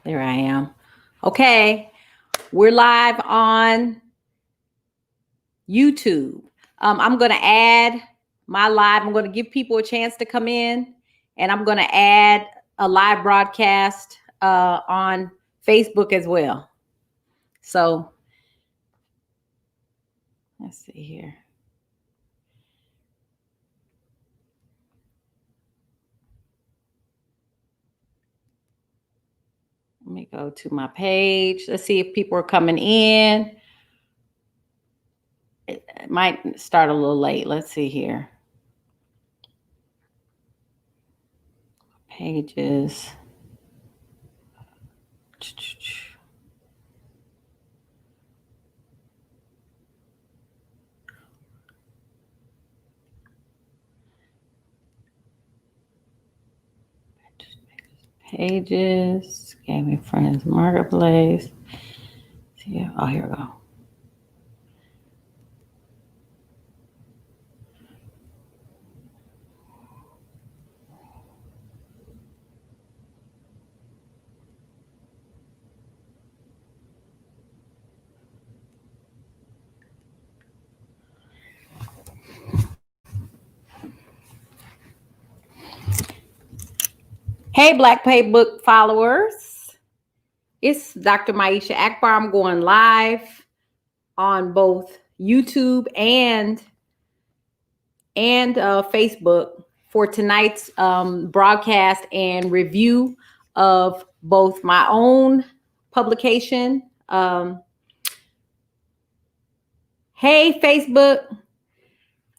There I am. Okay, we're live on YouTube. I'm going to add my live. I'm going to give people a chance to come in, and I'm going to add a live broadcast on Facebook as well. So let's see here. Let me go to my page. Let's see if people are coming in. It might start a little late. Let's see here. Pages. Pages, Gaming Friends Marketplace. Yeah, oh, here we go. Hey, Black Playbook followers. It's Dr. Maisha Akbar. I'm going live on both YouTube and Facebook for tonight's broadcast and review of both my own publication. Hey, Facebook.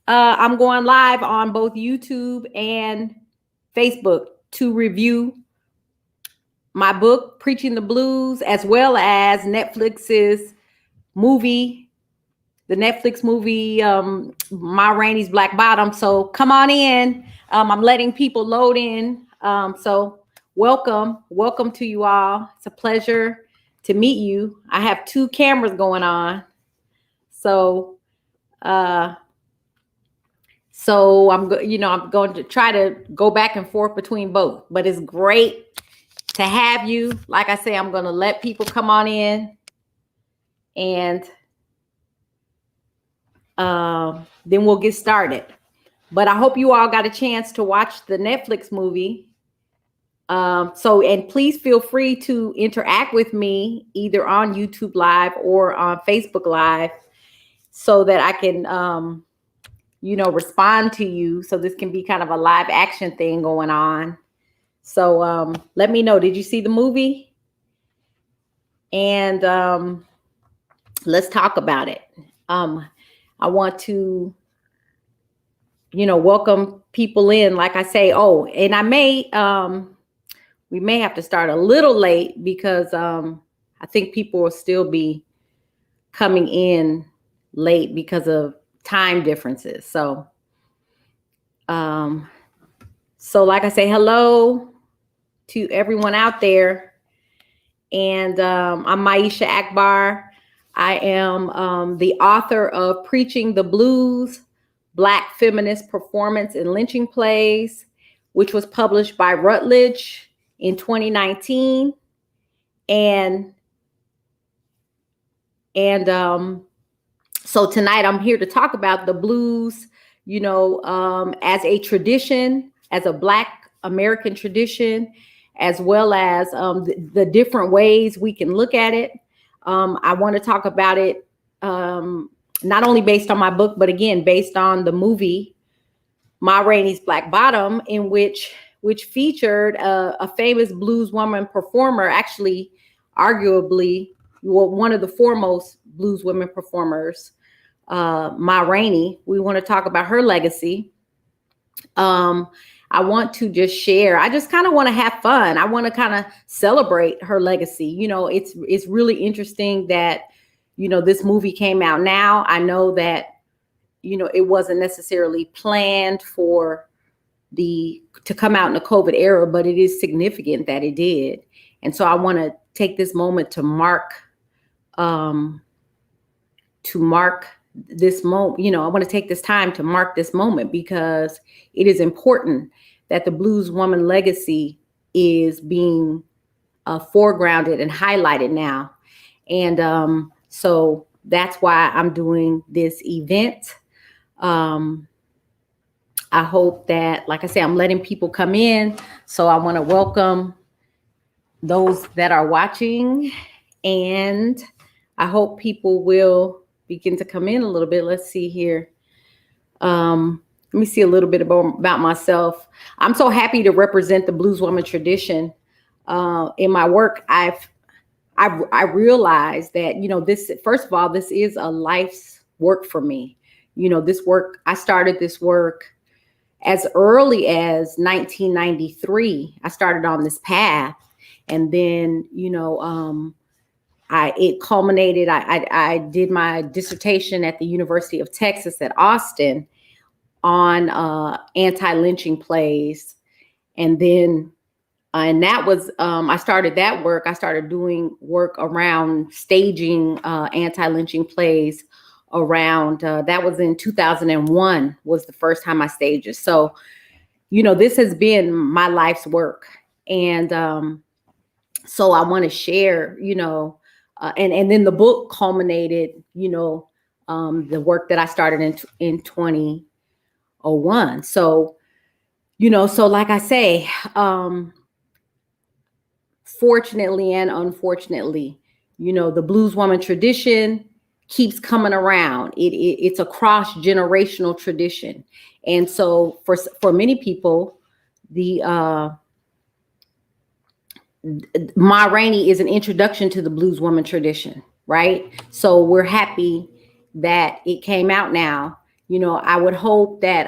I'm going live on both YouTube and Facebook to review my book, Preaching the Blues, as well as Netflix's movie, the Netflix movie, Ma Rainey's Black Bottom. So come on in. I'm letting people load in. So welcome to you all. It's a pleasure to meet you. I have two cameras going on. So I'm going to try to go back and forth between both, but it's great to have you. Like I say, I'm going to let people come on in, and then we'll get started. But I hope you all got a chance to watch the Netflix movie. And please feel free to interact with me either on YouTube Live or on Facebook Live so that I can, respond to you. So this can be kind of a live action thing going on. So let me know, did you see the movie? And let's talk about it. I want to, welcome people in, like I say. Oh, and we may have to start a little late because I think people will still be coming in late because of time differences. So like I say, hello to everyone out there. And I'm Maisha Akbar. I am the author of Preaching the Blues, Black Feminist Performance and Lynching Plays, which was published by Routledge in 2019. So tonight I'm here to talk about the blues, as a tradition, as a Black American tradition, as well as the different ways we can look at it. I want to talk about it not only based on my book, but again, based on the movie, Ma Rainey's Black Bottom, in which featured a famous blueswoman performer, actually, arguably, one of the foremost blueswomen performers, Ma Rainey. We want to talk about her legacy. I want to just share. I just kind of want to have fun. I want to kind of celebrate her legacy. It's really interesting that, this movie came out now. I know that, it wasn't necessarily planned to come out in the COVID era, but it is significant that it did. And so I want to take this moment to mark this moment. I want to take this time to mark this moment because it is important that the blues woman legacy is being foregrounded and highlighted now. And so that's why I'm doing this event. I hope that, like I say, I'm letting people come in. So I want to welcome those that are watching, and I hope people will begin to come in a little bit. Let's see here. Let me see a little bit about myself. I'm so happy to represent the Blueswoman tradition. In my work, I realized that, this, first of all, this is a life's work for me. This work, I started this work as early as 1993. I started on this path, and then, it culminated. I did my dissertation at the University of Texas at Austin on anti-lynching plays. And then, and that was, I started that work. I started doing work around staging anti-lynching plays around, that was in 2001 was the first time I staged it. So, this has been my life's work. And so I want to share, and then the book culminated, the work that I started in 2001. So, so like I say, fortunately and unfortunately, the Blueswoman tradition keeps coming around. It's a cross-generational tradition. And so for many people, the Ma Rainey is an introduction to the Blueswoman tradition, right? So we're happy that it came out now. I hope that,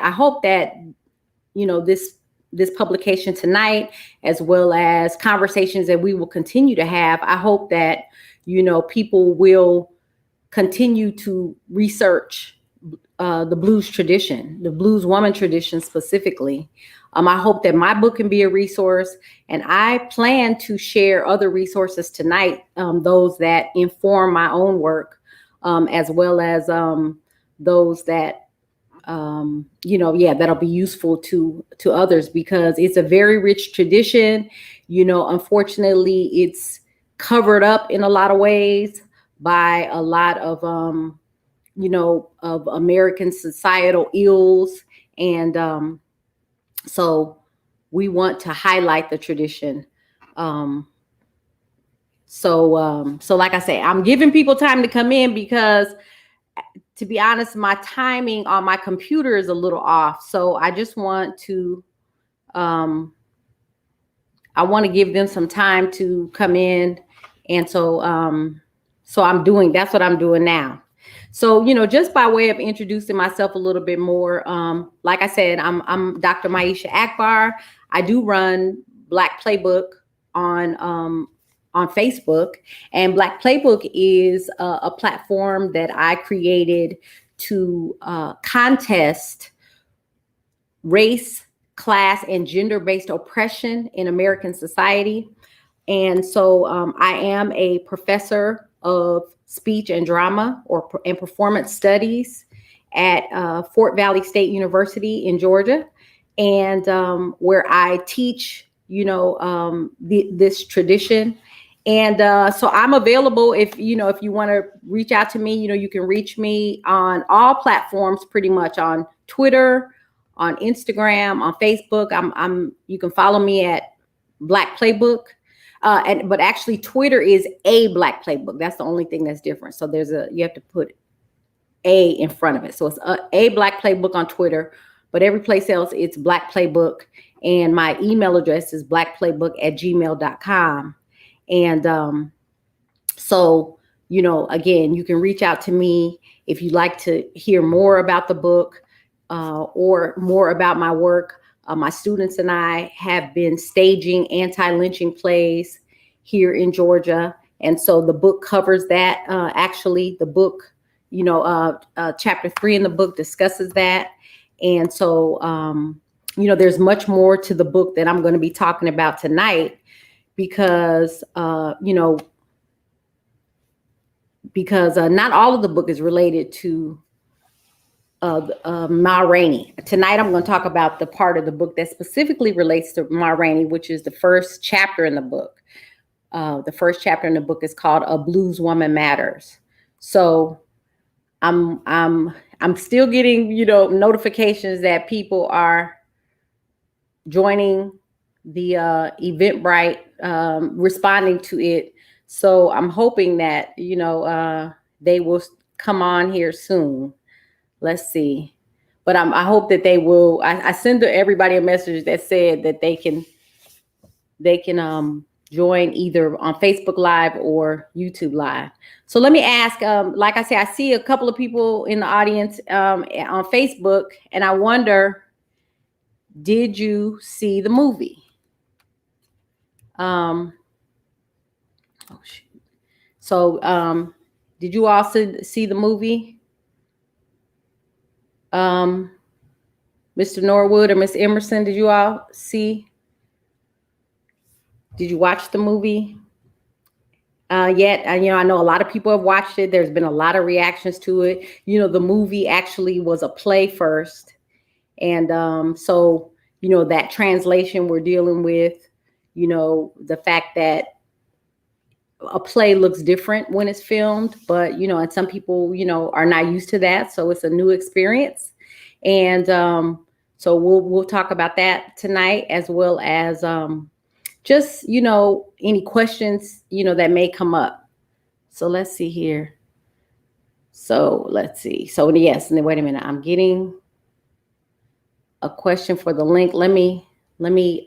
this publication tonight, as well as conversations that we will continue to have, I hope that, people will continue to research the blues tradition, the Blueswoman tradition specifically. I hope that my book can be a resource, and I plan to share other resources tonight, those that inform my own work, as well as those that, that'll be useful to others, because it's a very rich tradition. Unfortunately, it's covered up in a lot of ways by a lot of, of American societal ills. And so we want to highlight the tradition. So like I say, I'm giving people time to come in because, to be honest, my timing on my computer is a little off. So I just want to, I want to give them some time to come in. And so, that's what I'm doing now. So, just by way of introducing myself a little bit more, like I said, I'm Dr. Maisha Akbar. I do run Black Playbook on Facebook, and Black Playbook is a platform that I created to contest race, class, and gender-based oppression in American society. And so I am a professor of speech and drama and performance studies at Fort Valley State University in Georgia, and where I teach, this tradition. And so I'm available if you want to reach out to me. You can reach me on all platforms, pretty much, on Twitter, on Instagram, on Facebook. You can follow me at Black Playbook. But actually Twitter is a Black Playbook. That's the only thing that's different. So you have to put a in front of it. So it's a Black Playbook on Twitter, but every place else it's Black Playbook. And my email address is blackplaybook@gmail.com. And so, again, you can reach out to me if you'd like to hear more about the book or more about my work. My students and I have been staging anti-lynching plays here in Georgia. And so the book covers that. Actually, the book, chapter 3 in the book discusses that. And so, there's much more to the book that I'm going to be talking about tonight, because, because not all of the book is related to Ma Rainey. Tonight, I'm going to talk about the part of the book that specifically relates to Ma Rainey, which is the first chapter in the book. The first chapter in the book is called "A Blueswoman Matters." So I'm still getting, notifications that people are joining the Eventbrite, responding to it. So I'm hoping that, they will come on here soon. Let's see. But I hope that they will. I send everybody a message that said that they can join either on Facebook Live or YouTube Live. So let me ask, like I said, I see a couple of people in the audience on Facebook, and I wonder, did you see the movie? Oh shoot. So did you all see the movie? Mr. Norwood or Miss Emerson, did you all see? Did you watch the movie? Yet, and I know a lot of people have watched it. There's been a lot of reactions to it. The movie actually was a play first, and so that translation we're dealing with. The fact that a play looks different when it's filmed, but and some people are not used to that, so it's a new experience, and so we'll talk about that tonight, as well as just any questions that may come up. So let's see here. So let's see. So yes, and then wait a minute. I'm getting a question for the link. Let me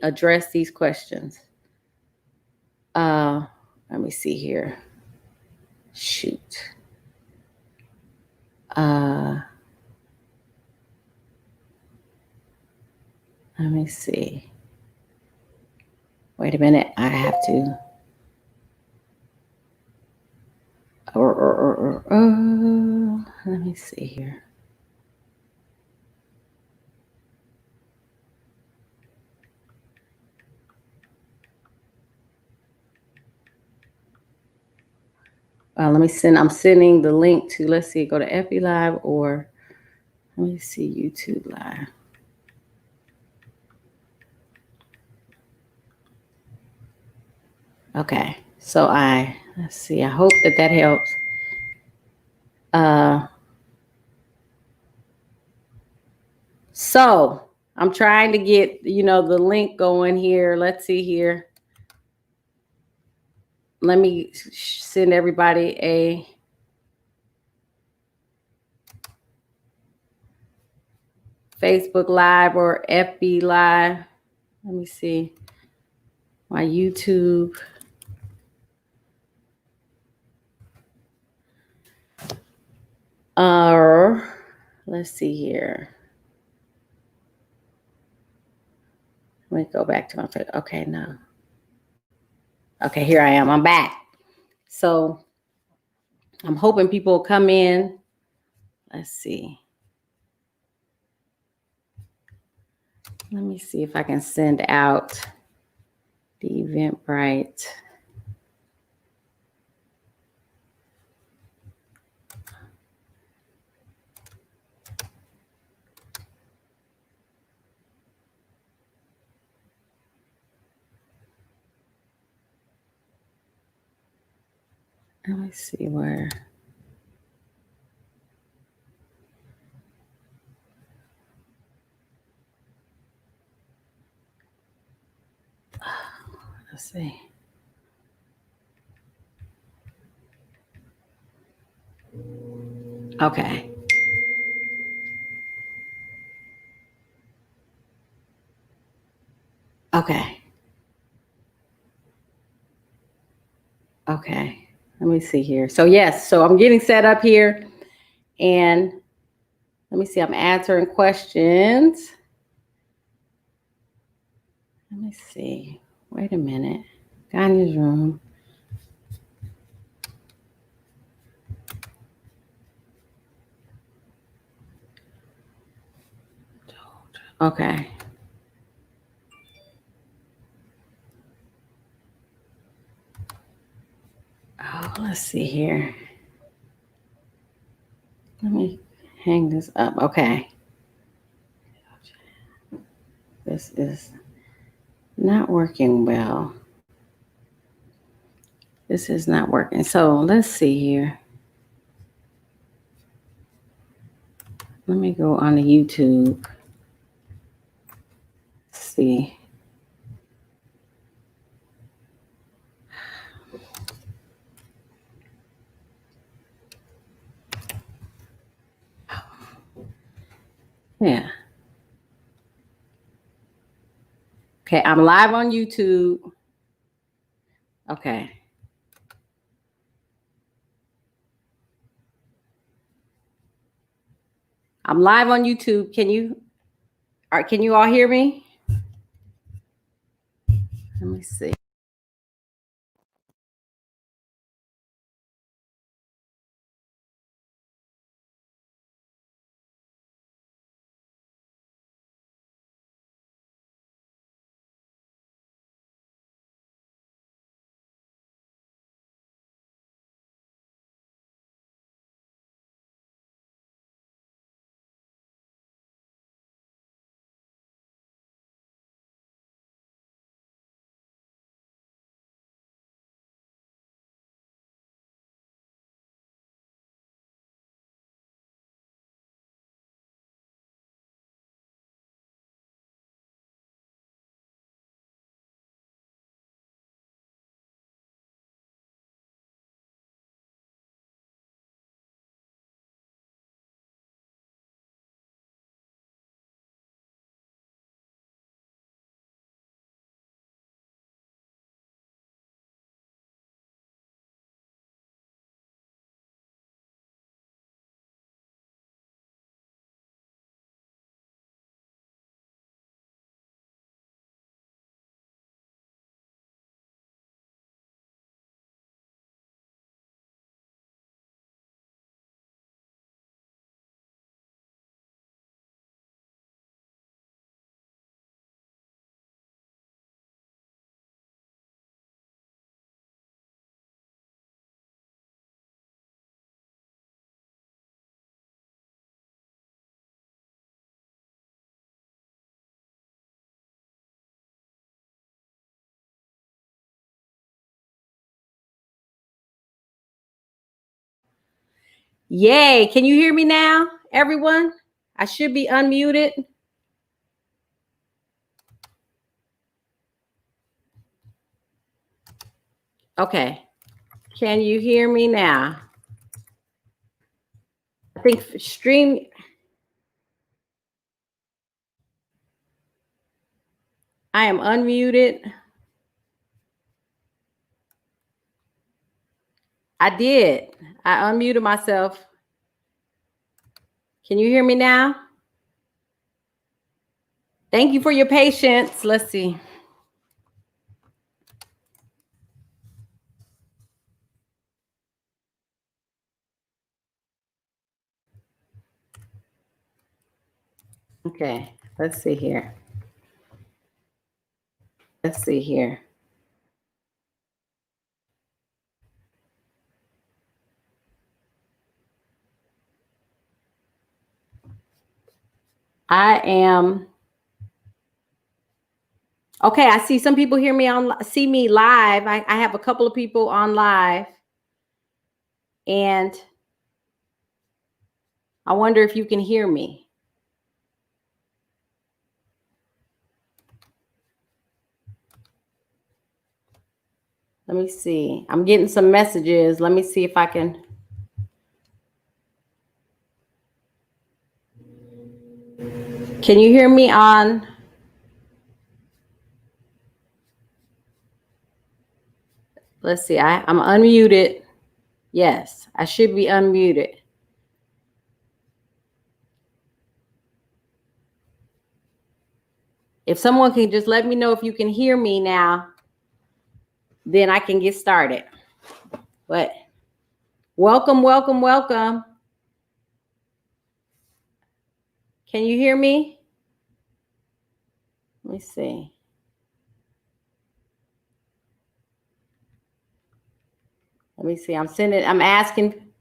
address these questions. Let me see here. Shoot. Let me see. Wait a minute. I have to. Let me see here. Let me send. I'm sending the link to. Let's see. Go to FB Live, or let me see, YouTube Live. Okay. So let's see. I hope that helps. So I'm trying to get, the link going here. Let's see here. Let me send everybody a Facebook Live or FB Live. Let me see. My YouTube. Let's see here. Let me go back to my Facebook. Okay, no. Okay, here I am. I'm back. So I'm hoping people will come in. Let's see. Let me see if I can send out the Eventbrite. Let me see where. Let's see. Okay. Okay. Okay. Let me see here. So yes, so I'm getting set up here, and let me see. I'm answering questions. Let me see. Wait a minute. Ganya's room. Okay. Oh, let's see here. Let me hang this up. Okay. This is not working well. This is not working. So let's see here. Let me go on to YouTube. Let's see. Yeah. Okay, I'm live on YouTube. Okay. I'm live on YouTube. Can you all hear me? Let me see. Yay. Can you hear me now, everyone? I should be unmuted. Okay. Can you hear me now? I think stream. I am unmuted. I did. I unmuted myself. Can you hear me now? Thank you for your patience. Let's see. Okay, let's see here. Let's see here. I am. Okay, I see some people hear me on, see me live. I have a couple of people on live. And I wonder if you can hear me. Let me see. I'm getting some messages. Let me see if I can. Can you hear me on? Let's see. I'm unmuted. Yes, I should be unmuted. If someone can just let me know if you can hear me now, then I can get started. But welcome, welcome, welcome. Can you hear me? Let me see. Let me see. I'm asking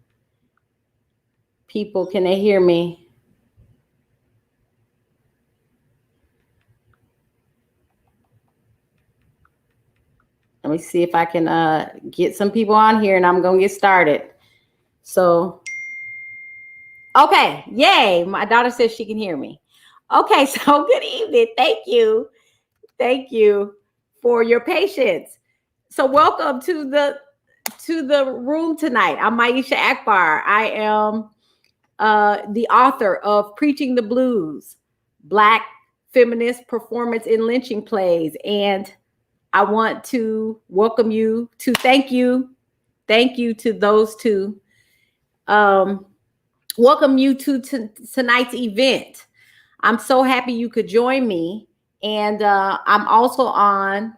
people, can they hear me? Let me see if I can get some people on here, and I'm going to get started. So, okay. Yay. My daughter says she can hear me. Okay. So good evening. Thank you. Thank you for your patience. So welcome to the room tonight. I'm Maisha Akbar. I am the author of Preaching the Blues, Black Feminist Performance in Lynching Plays. And I want to welcome you to thank you to those two. Welcome you to tonight's event. I'm so happy you could join me. And I'm also on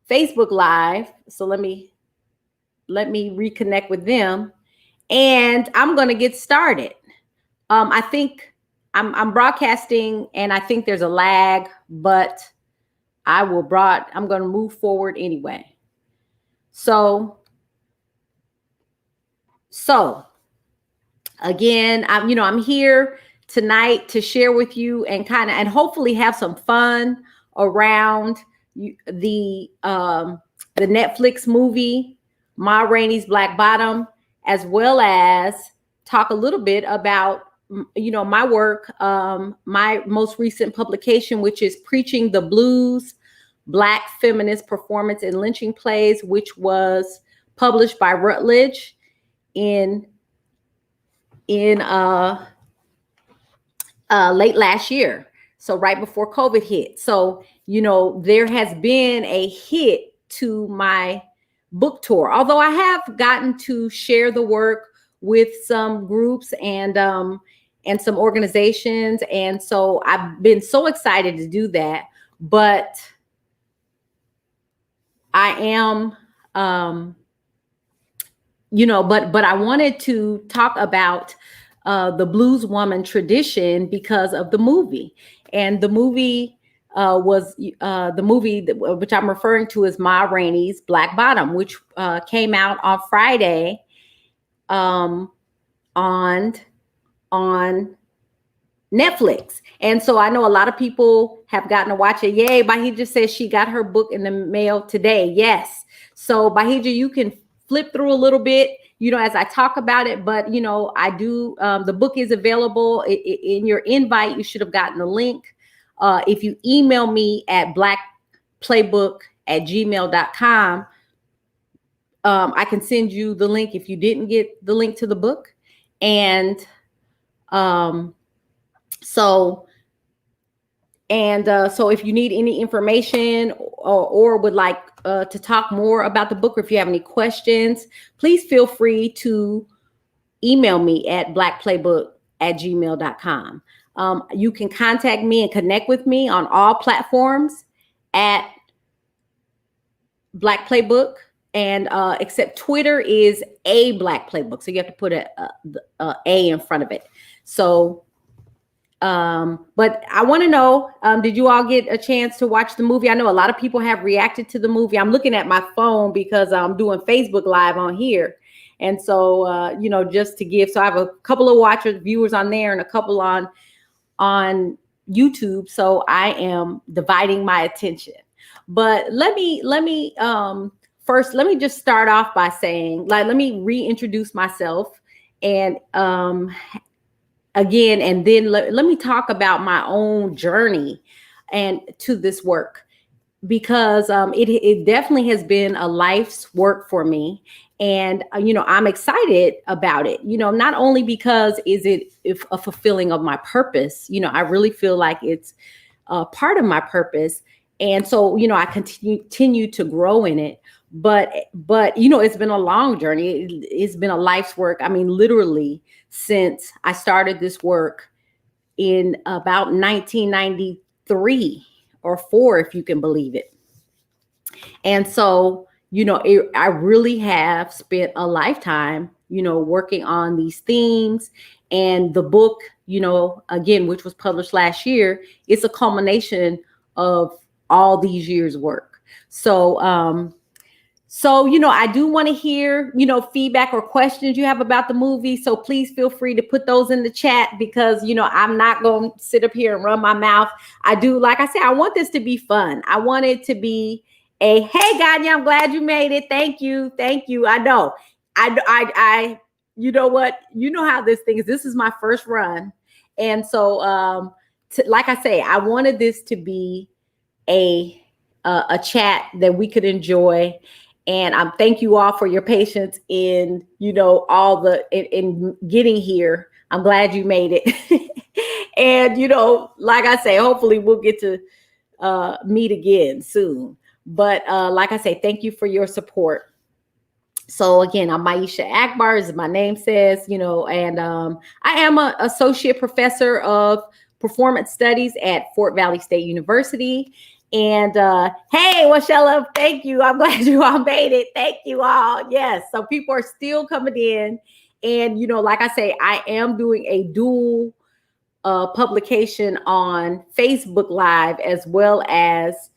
Facebook Live. So let me reconnect with them. And I'm going to get started. I think I'm broadcasting, and I think there's a lag, but I'm going to move forward anyway. So again, I'm here tonight to share with you and hopefully have some fun around the Netflix movie, Ma Rainey's Black Bottom, as well as talk a little bit about my work, my most recent publication, which is Preaching the Blues, Black Feminist Performance in Lynching Plays, which was published by Routledge in late last year. So right before COVID hit. So, there has been a hit to my book tour, although I have gotten to share the work with some groups and some organizations. And so I've been so excited to do that, but I am, but I wanted to talk about the Blueswoman tradition because of the movie. And the movie was the movie which I'm referring to as Ma Rainey's Black Bottom, which came out on Friday on Netflix. And so I know a lot of people have gotten to watch it. Yay, Bahija says she got her book in the mail today. Yes. So Bahija, you can flip through a little bit, as I talk about it, but I do, the book is available in your invite. You should have gotten the link. If you email me at blackplaybook@gmail.com, I can send you the link if you didn't get the link to the book. And so if you need any information or would like to talk more about the book, or if you have any questions, please feel free to email me at blackplaybook@gmail.com. You can contact me and connect with me on all platforms at Black Playbook, and except Twitter is a Black Playbook, so you have to put a in front of it. So but I want to know, did you all get a chance to watch the movie? I know a lot of people have reacted to the movie. I'm looking at my phone because I'm doing Facebook Live on here. And so, just to give, so I have a couple of viewers on there and a couple on YouTube. So I am dividing my attention. But let me first, let me just start off by saying, let me reintroduce myself and again, and then let me talk about my own journey and to this work, because it definitely has been a life's work for me. And, I'm excited about it, not only because is it a fulfilling of my purpose, I really feel like it's a part of my purpose. And so, I continue to grow in it. But it's been a long journey. It's been a life's work. I mean, literally, since I started this work in about 1993 or 4, if you can believe it. And so, I really have spent a lifetime, working on these themes. And the book, again, which was published last year, it's a culmination of all these years' work. So, I do want to hear, feedback or questions you have about the movie. So please feel free to put those in the chat, because, I'm not going to sit up here and run my mouth. I do, like I said, I want this to be fun. I want it to be Hey, Ganya, I'm glad you made it. Thank you. Thank you. I know. You know what? You know how this thing is. This is my first run. And so, like I say, I wanted this to be a chat that we could enjoy. And thank you all for your patience in, in getting here. I'm glad you made it. And, like I say, hopefully we'll get to meet again soon. But like I say, thank you for your support. So again, I'm Maisha Akbar, as my name says, and I am an associate professor of performance studies at Fort Valley State University. And hey, Washella, thank you. I'm glad you all made it. Thank you all. Yes. So people are still coming in. And, like I say, I am doing a dual publication on Facebook Live as well as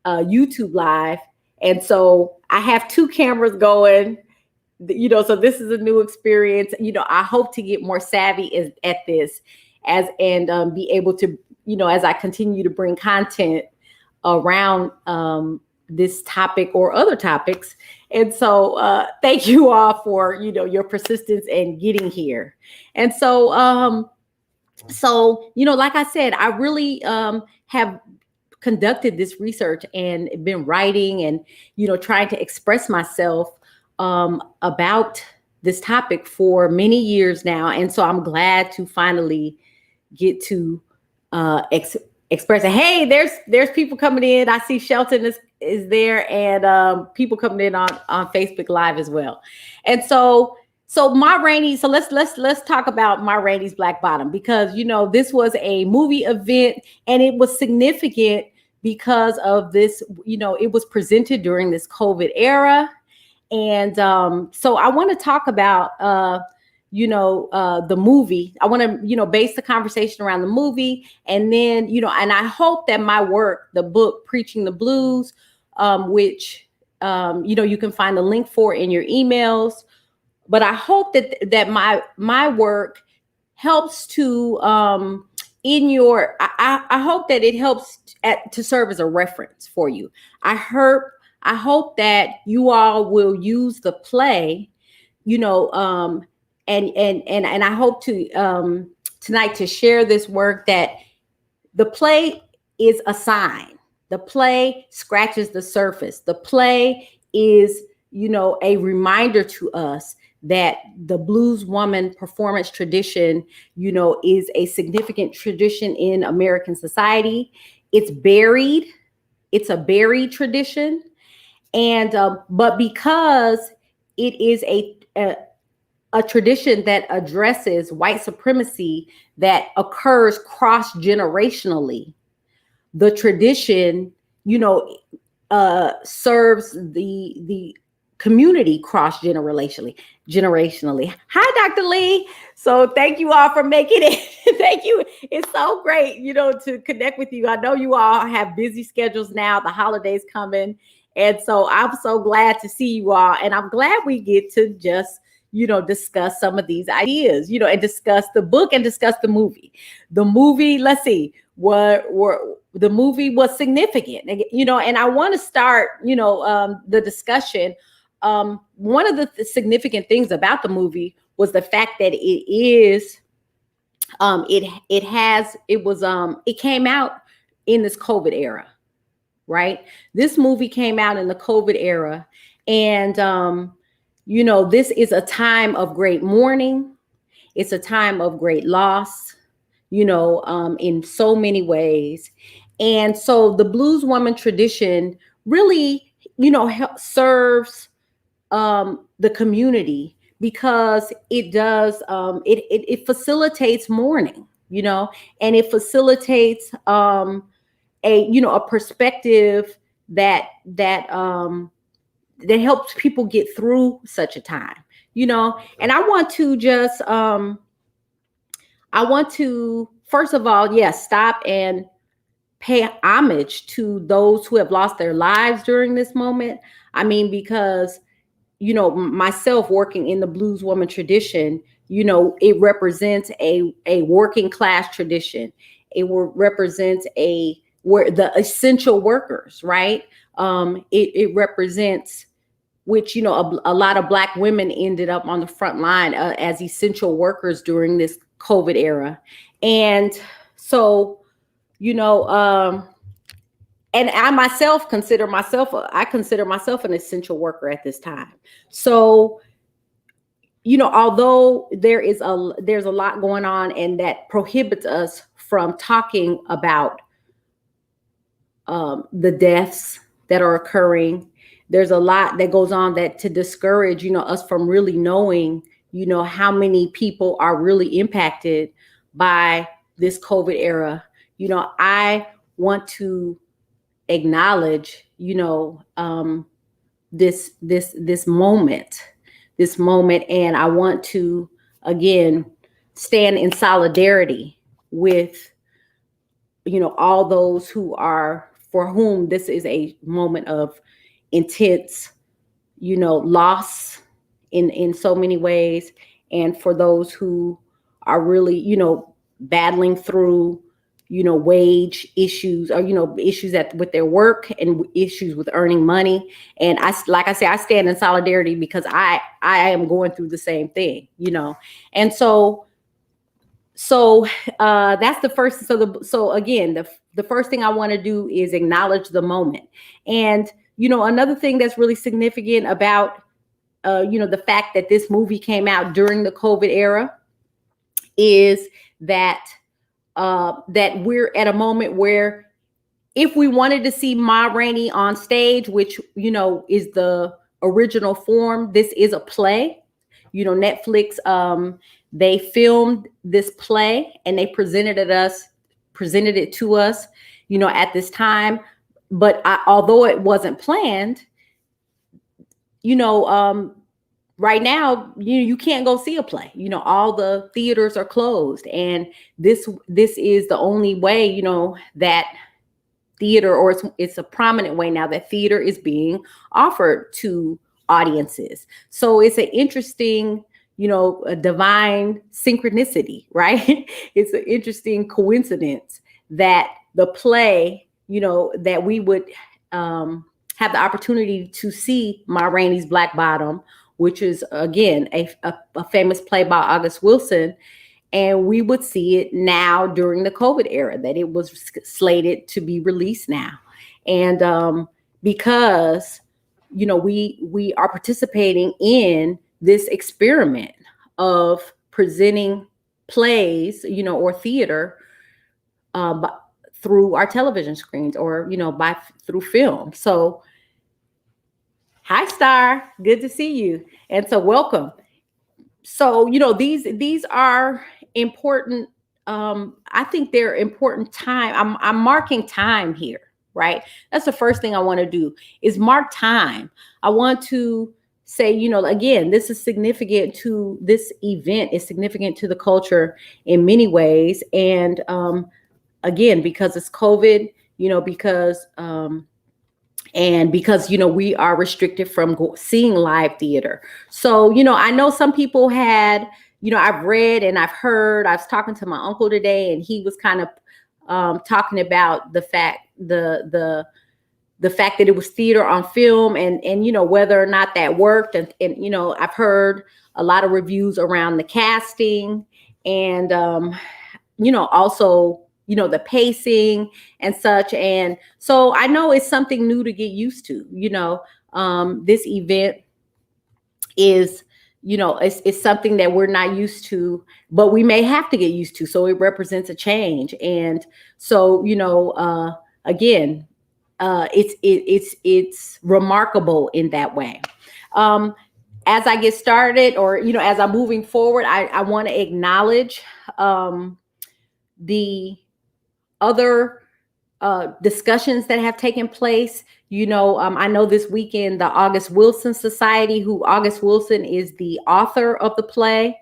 YouTube Live. And so I have 2 cameras going, so this is a new experience. I hope to get more savvy at this and be able to, as I continue to bring content around this topic or other topics. And so thank you all for, your persistence in getting here. And so, like I said, I really have conducted this research and been writing and, trying to express myself about this topic for many years now. And so I'm glad to finally get to express it. Hey, there's people coming in. I see Shelton is there, and people coming in on Facebook Live as well. And so Ma Rainey, so let's talk about Ma Rainey's Black Bottom, because this was a movie event and it was significant because of this, it was presented during this COVID era. And so I want to talk about the movie. I want to, base the conversation around the movie. And then, and I hope that my work, the book, Preaching the Blues, which, you can find the link for in your emails. But I hope that my work helps to, I hope that it helps to serve as a reference for you. I hope that you all will use the play, and I hope to tonight to share this work, that the play is a sign. The play scratches the surface. The play is, a reminder to us that the Blueswoman performance tradition, is a significant tradition in American society. It's a buried tradition. And, but because it is a tradition that addresses white supremacy that occurs cross-generationally, the tradition, serves the community cross-generationally. Hi, Dr. Lee. So thank you all for making it. Thank you. It's so great, to connect with you. I know you all have busy schedules now, the holidays coming. And so I'm so glad to see you all. And I'm glad we get to just, discuss some of these ideas, and discuss the book and discuss the movie. The movie, let's see, the movie was significant, and I want to start, the discussion. One of the significant things about the movie was the fact that it came out in this COVID era, right? This movie came out in the COVID era, and this is a time of great mourning. It's a time of great loss, in so many ways. And so the Blueswoman tradition really, serves the community, because it does, it facilitates mourning, and it facilitates a perspective that helps people get through such a time, and I want to just, first of all, stop and pay homage to those who have lost their lives during this moment. I mean, because, myself working in the Blueswoman tradition, it represents a working class tradition. It represents where the essential workers, right? it represents, which, you know, a lot of Black women ended up on the front line as essential workers during this COVID era. And so, you know, and I myself consider myself an essential worker at this time. So, you know, although there's a lot going on and that prohibits us from talking about the deaths that are occurring, there's a lot that goes on that to discourage, you know, us from really knowing, you know, how many people are really impacted by this COVID era. You know, I want to acknowledge, you know, this moment, and I want to again stand in solidarity with, you know, all those for whom this is a moment of intense, you know, loss in so many ways, and for those who are really, you know, battling through, you know, wage issues, or, you know, issues with their work and issues with earning money. And like I say, I stand in solidarity because I am going through the same thing, you know. And so that's the first. So again, the first thing I want to do is acknowledge the moment. And, you know, another thing that's really significant about, you know, the fact that this movie came out during the COVID era is that we're at a moment where, if we wanted to see Ma Rainey on stage, which, you know, is the original form, this is a play. You know, Netflix, they filmed this play and they presented it to us, you know, at this time. But although it wasn't planned, you know, right now, you can't go see a play. You know, all the theaters are closed, and this is the only way, you know, that theater, or it's a prominent way now that theater is being offered to audiences. So it's an interesting, you know, a divine synchronicity, right? It's an interesting coincidence that the play, you know, that we would have the opportunity to see Ma Rainey's Black Bottom, which is again a famous play by August Wilson, and we would see it now during the COVID era, that it was slated to be released now. And because, you know, we are participating in this experiment of presenting plays, you know, or theater through our television screens, or, you know, through film. So, hi, Star. Good to see you. And so, welcome. So, you know, these are important. I think they're important time. I'm marking time here, right? That's the first thing I want to do, is mark time. I want to say, you know, again, this is significant to this event, is significant to the culture in many ways. And again, because it's COVID, you know, because you know, we are restricted from seeing live theater. So, you know, I know some people had, you know, I've read and I've heard, I was talking to my uncle today, and he was kind of talking about the fact that it was theater on film, and you know, whether or not that worked. And you know, I've heard a lot of reviews around the casting, and you know, also, you know, the pacing and such. And so I know it's something new to get used to. You know, this event is, you know, it's something that we're not used to, but we may have to get used to. So it represents a change. And so, you know, again, it's remarkable in that way. As I get started, or, you know, as I'm moving forward, I want to acknowledge the other discussions that have taken place. You know, I know this weekend, the August Wilson Society, who August Wilson is the author of the play,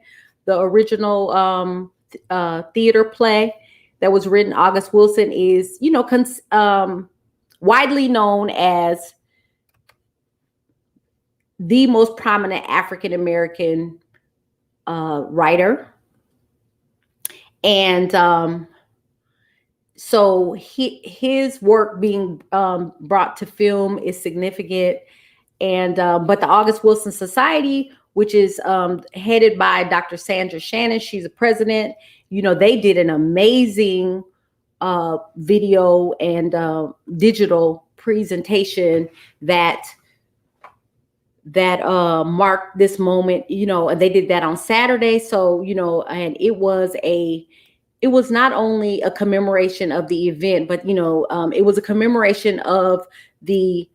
the original theater play that was written. August Wilson is, you know, widely known as the most prominent African-American writer. And so his work being brought to film is significant. And but the August Wilson Society, which is headed by Dr. Sandra Shannon, she's a president. They did an amazing video and digital presentation that marked this moment. And they did that on Saturday. So and it was not only a commemoration of the event, but it was a commemoration of the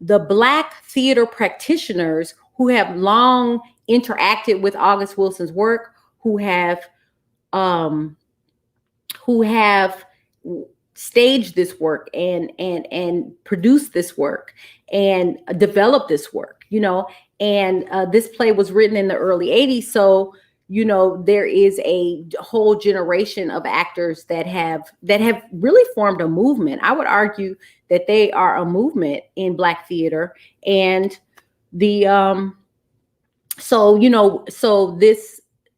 Black theater practitioners who have long interacted with August Wilson's work, who have staged this work and produced this work and developed this work. And this play was written in the early 80s. So there is a whole generation of actors that have really formed a movement. I would argue that they are a movement in Black theater. And so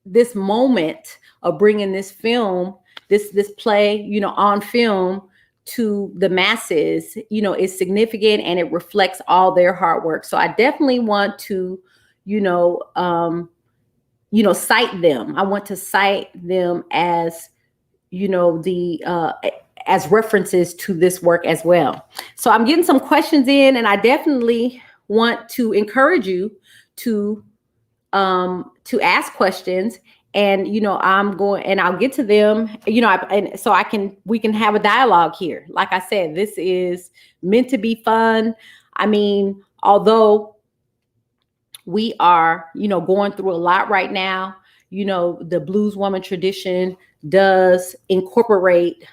this moment of bringing this film, this play, on film to the masses, is significant, and it reflects all their hard work. So I definitely want to, cite them. I want to cite them as, as references to this work as well. So I'm getting some questions in, and I definitely want to encourage you to ask questions. And I'm going, and I'll get to them. And so we can have a dialogue here. Like I said, this is meant to be fun. I mean, although we are, going through a lot right now, the Blueswoman tradition does incorporate,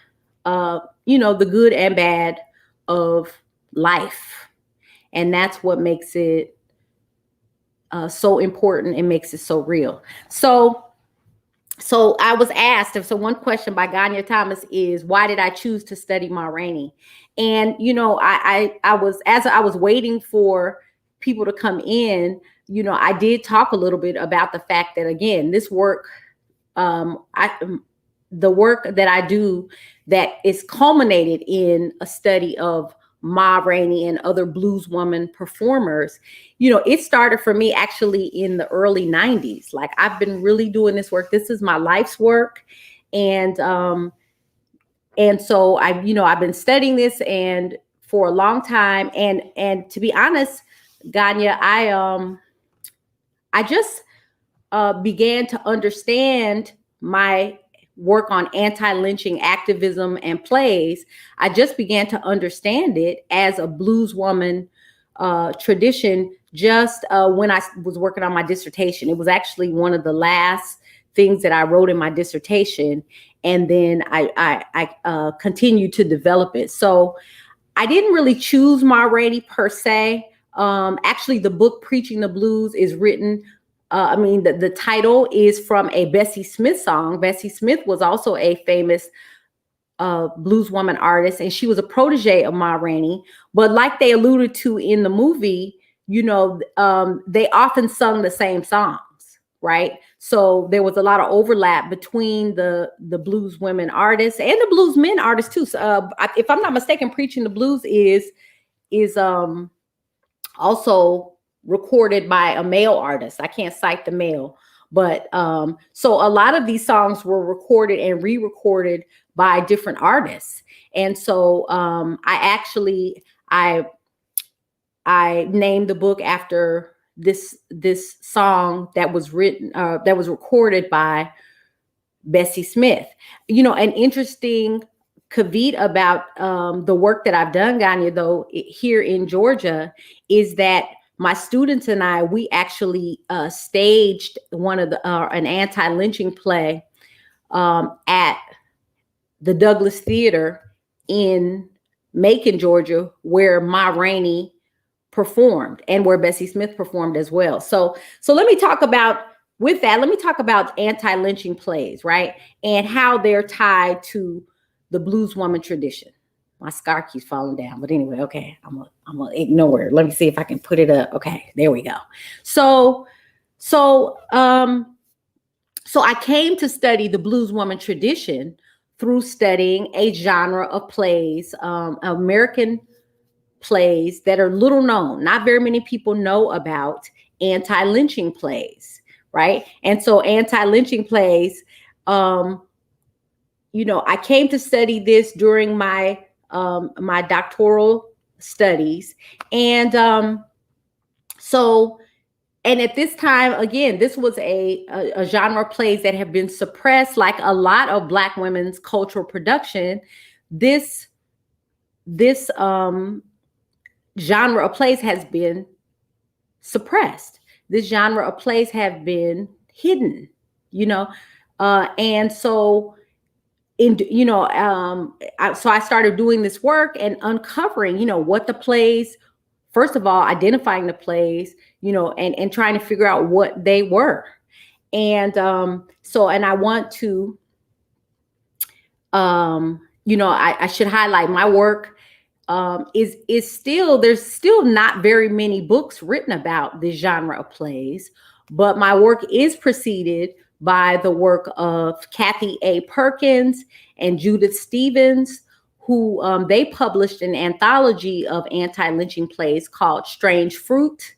the good and bad of life, and that's what makes it so important and makes it so real. So I was asked, so one question by Ganya Thomas is, why did I choose to study Ma Rainey? And, I was waiting for people to come in, I did talk a little bit about the fact that, again, this work, the work that I do that is culminated in a study of Ma Rainey and other Blueswoman performers, it started for me actually in the early 90s. Like, I've been really doing this work. This is my life's work. And so I've been studying this and for a long time. And to be honest, Ganya, I just began to understand my work on anti-lynching activism and plays. I just began to understand it as a Blueswoman tradition just when I was working on my dissertation. It was actually one of the last things that I wrote in my dissertation, and then I continued to develop it. So I didn't really choose Ma Rainey per se. Actually, the book Preaching the Blues is written. The title is from a Bessie Smith song. Bessie Smith was also a famous Blueswoman artist, and she was a protege of Ma Rainey. But like they alluded to in the movie, they often sung the same songs, right? So there was a lot of overlap between the Blueswomen artists and the Bluesmen artists too. So, if I'm not mistaken, Preaching the Blues is also recorded by a male artist. I can't cite the male, but so a lot of these songs were recorded and re-recorded by different artists. And so I named the book after this song that was written, that was recorded by Bessie Smith. An interesting caveat about the work that I've done, Ganya, though, here in Georgia, is that my students and I, we actually staged one of an anti-lynching play at the Douglas Theater in Macon, Georgia, where Ma Rainey performed and where Bessie Smith performed as well. So let me talk about anti-lynching plays, right? And how they're tied to the Blueswoman tradition. My scar keeps falling down, but anyway, okay, I'm gonna ignore it. Let me see if I can put it up. Okay, there we go. So I came to study the Blueswoman tradition through studying a genre of plays, American plays that are little known. Not very many people know about anti-lynching plays, right? And so anti-lynching plays, I came to study this during my my doctoral studies, and and at this time, again, this was a genre of plays that have been suppressed, like a lot of Black women's cultural production. This genre of plays has been suppressed. This genre of plays have been hidden, and so so I started doing this work and uncovering, what the plays. First of all, identifying the plays, and trying to figure out what they were, and and I want to, I should highlight my work. Is still, there's still not very many books written about this genre of plays, but my work is preceded by the work of Kathy A. Perkins and Judith Stevens, who they published an anthology of anti-lynching plays called Strange Fruit.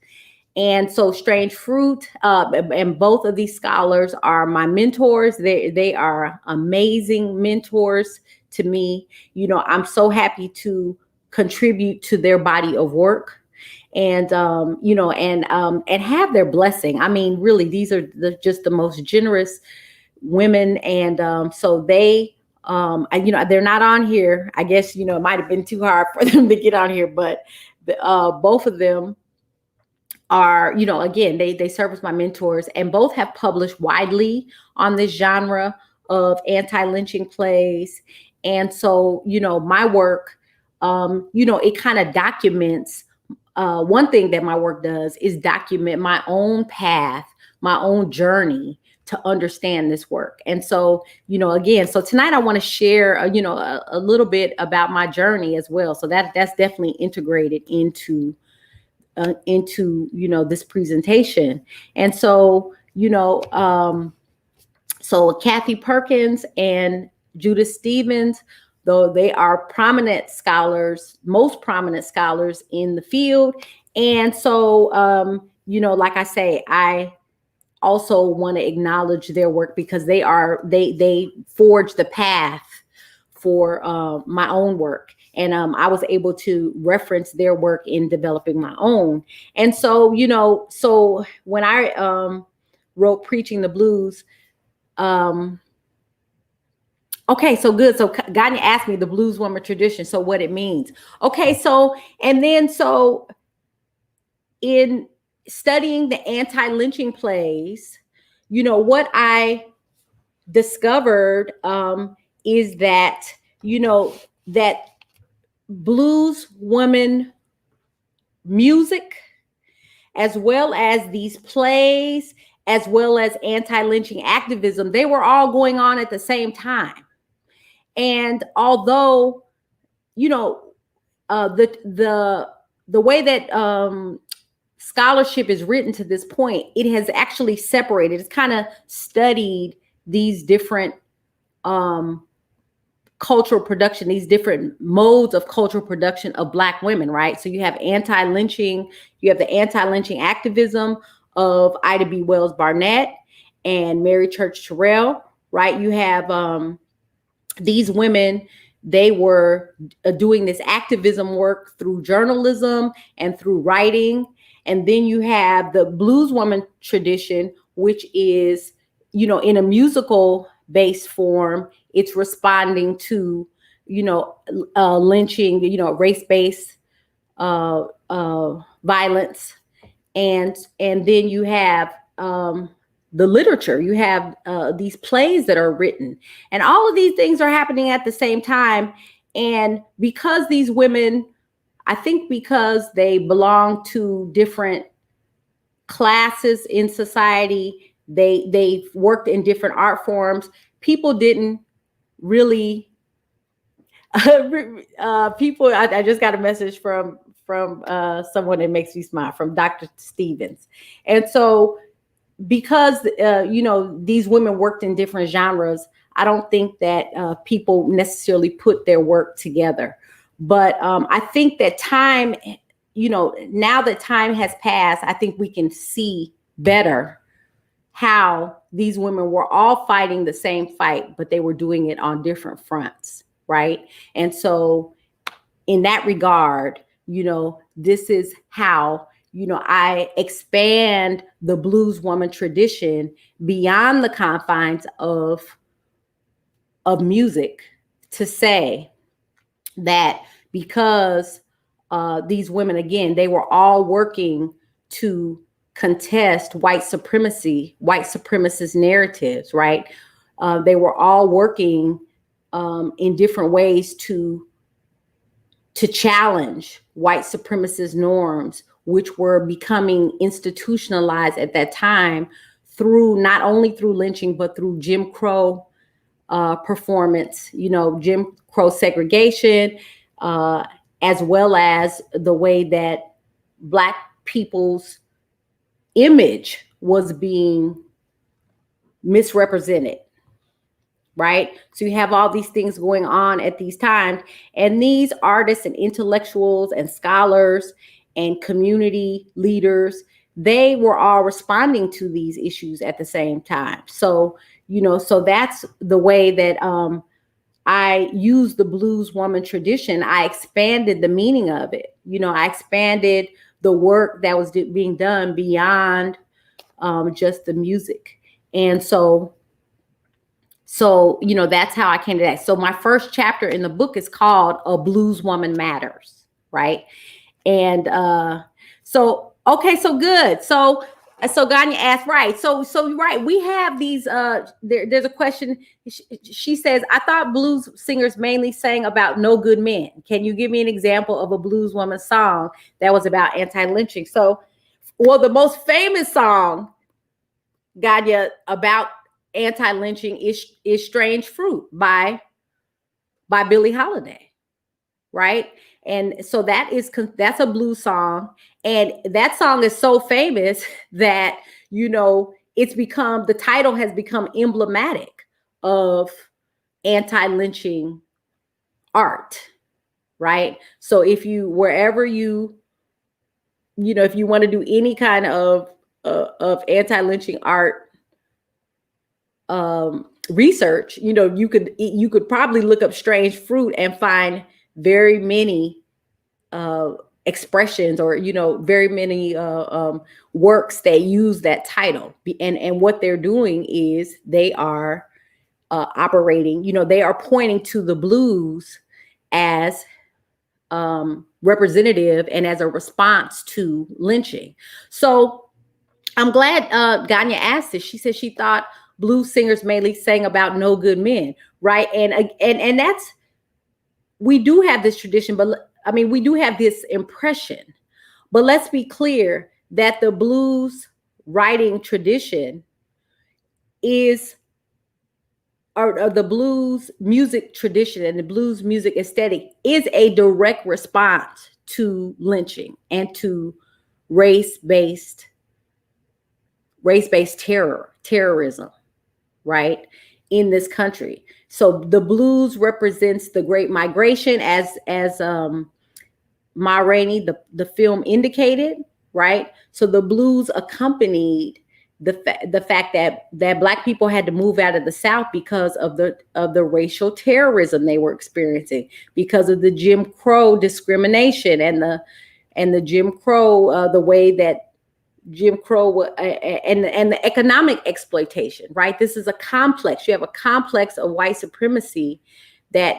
And so Strange Fruit, and both of these scholars are my mentors. They are amazing mentors to me. I'm so happy to contribute to their body of work, and and have their blessing. I mean, really, these are just the most generous women, and so they, they're not on here. I guess it might have been too hard for them to get on here, but both of them are, again, they serve as my mentors, and both have published widely on this genre of anti-lynching plays. And so, my work, it kind of documents, one thing that my work does is document my own path, my own journey to understand this work. And so, again, so tonight I want to share, a little bit about my journey as well. So that's definitely integrated into this presentation. And so, so Kathy Perkins and Judith Stevens, though they are prominent scholars, most prominent scholars in the field. And so, like I say, I also want to acknowledge their work because they forged the path for my own work. And I was able to reference their work in developing my own. And so, so when I wrote Preaching the Blues, okay, so good. So Ganya asked me the Blueswoman tradition, so what it means. Okay, so, and then so in studying the anti-lynching plays, what I discovered is that, that blues woman music, as well as these plays, as well as anti-lynching activism, they were all going on at the same time. And although, the way that scholarship is written to this point, it has actually separated. It's kind of studied these different cultural production, these different modes of cultural production of Black women, right? So you have anti-lynching, you have the anti-lynching activism of Ida B. Wells Barnett and Mary Church Terrell, right? You have these women, they were doing this activism work through journalism and through writing. And then you have the blueswoman tradition, which is, in a musical based form, it's responding to, lynching, race-based violence. And then you have the literature, you have these plays that are written, and all of these things are happening at the same time. And because these women, I think because they belong to different classes in society, they worked in different art forms. People didn't really, people, I just got a message from someone that makes me smile, from Dr. Stevens. And so because, these women worked in different genres, I don't think that people necessarily put their work together. But I think that time, now that time has passed, I think we can see better how these women were all fighting the same fight, but they were doing it on different fronts, right? And so in that regard, this is how, I expand the Blueswoman tradition beyond the confines of music to say that because these women, again, they were all working to contest white supremacist narratives, right? They were all working in different ways to challenge white supremacist norms, which were becoming institutionalized at that time through not only through lynching, but through Jim Crow performance, Jim Crow segregation, as well as the way that Black people's image was being misrepresented, right? So you have all these things going on at these times, and these artists and intellectuals and scholars and community leaders, they were all responding to these issues at the same time. So, so that's the way that I use the Blueswoman tradition. I expanded the meaning of it. I expanded the work that was being done beyond just the music. And so, that's how I came to that. So my first chapter in the book is called A Blueswoman Matters, right? And okay, so good. So Ganya asked, right. So right, we have these, there's a question. She says, I thought blues singers mainly sang about no good men. Can you give me an example of a blueswoman song that was about anti-lynching? So, well, the most famous song, Ganya, about anti-lynching is Strange Fruit by Billie Holiday, right? And so that's a blues song, and that song is so famous that the title has become emblematic of anti-lynching art, right? So if you if you want to do any kind of anti-lynching art research, you could probably look up Strange Fruit and find very many expressions or very many works that use that title, and what they're doing is they are operating, they are pointing to the blues as representative and as a response to lynching. So I'm glad Ganya asked this. She said she thought blues singers mainly sang about no good men, right? And that's, we do have this tradition, but we do have this impression. But let's be clear that the blues writing tradition or the blues music tradition and the blues music aesthetic is a direct response to lynching and to race-based terrorism, right, in this country. So the blues represents the Great Migration, as Ma Rainey, the film indicated, right? So the blues accompanied the fact that Black people had to move out of the South because of the racial terrorism they were experiencing, because of the Jim Crow discrimination and the Jim Crow, the way that Jim Crow and the economic exploitation, right? This is a complex. You have a complex of white supremacy that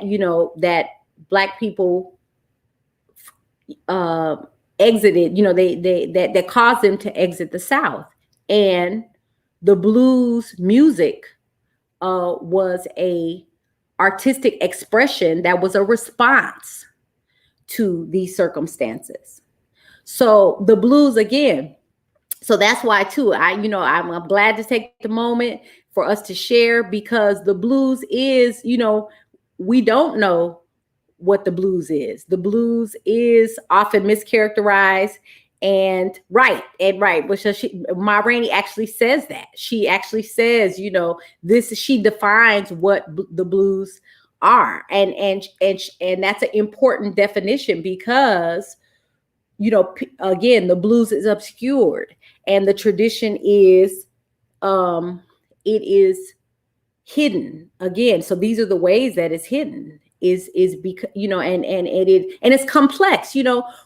that Black people exited. That caused them to exit the South, and the blues music was a artistic expression that was a response to these circumstances. So the blues again. So that's why too, I'm glad to take the moment for us to share, because the blues is, we don't know what the blues is. The blues is often mischaracterized Which Ma Rainey actually says that. She actually says, she defines what the blues are, and that's an important definition because, again, the blues is obscured, and the tradition is, it is hidden again. So these are the ways that it's hidden is because, and it's complex.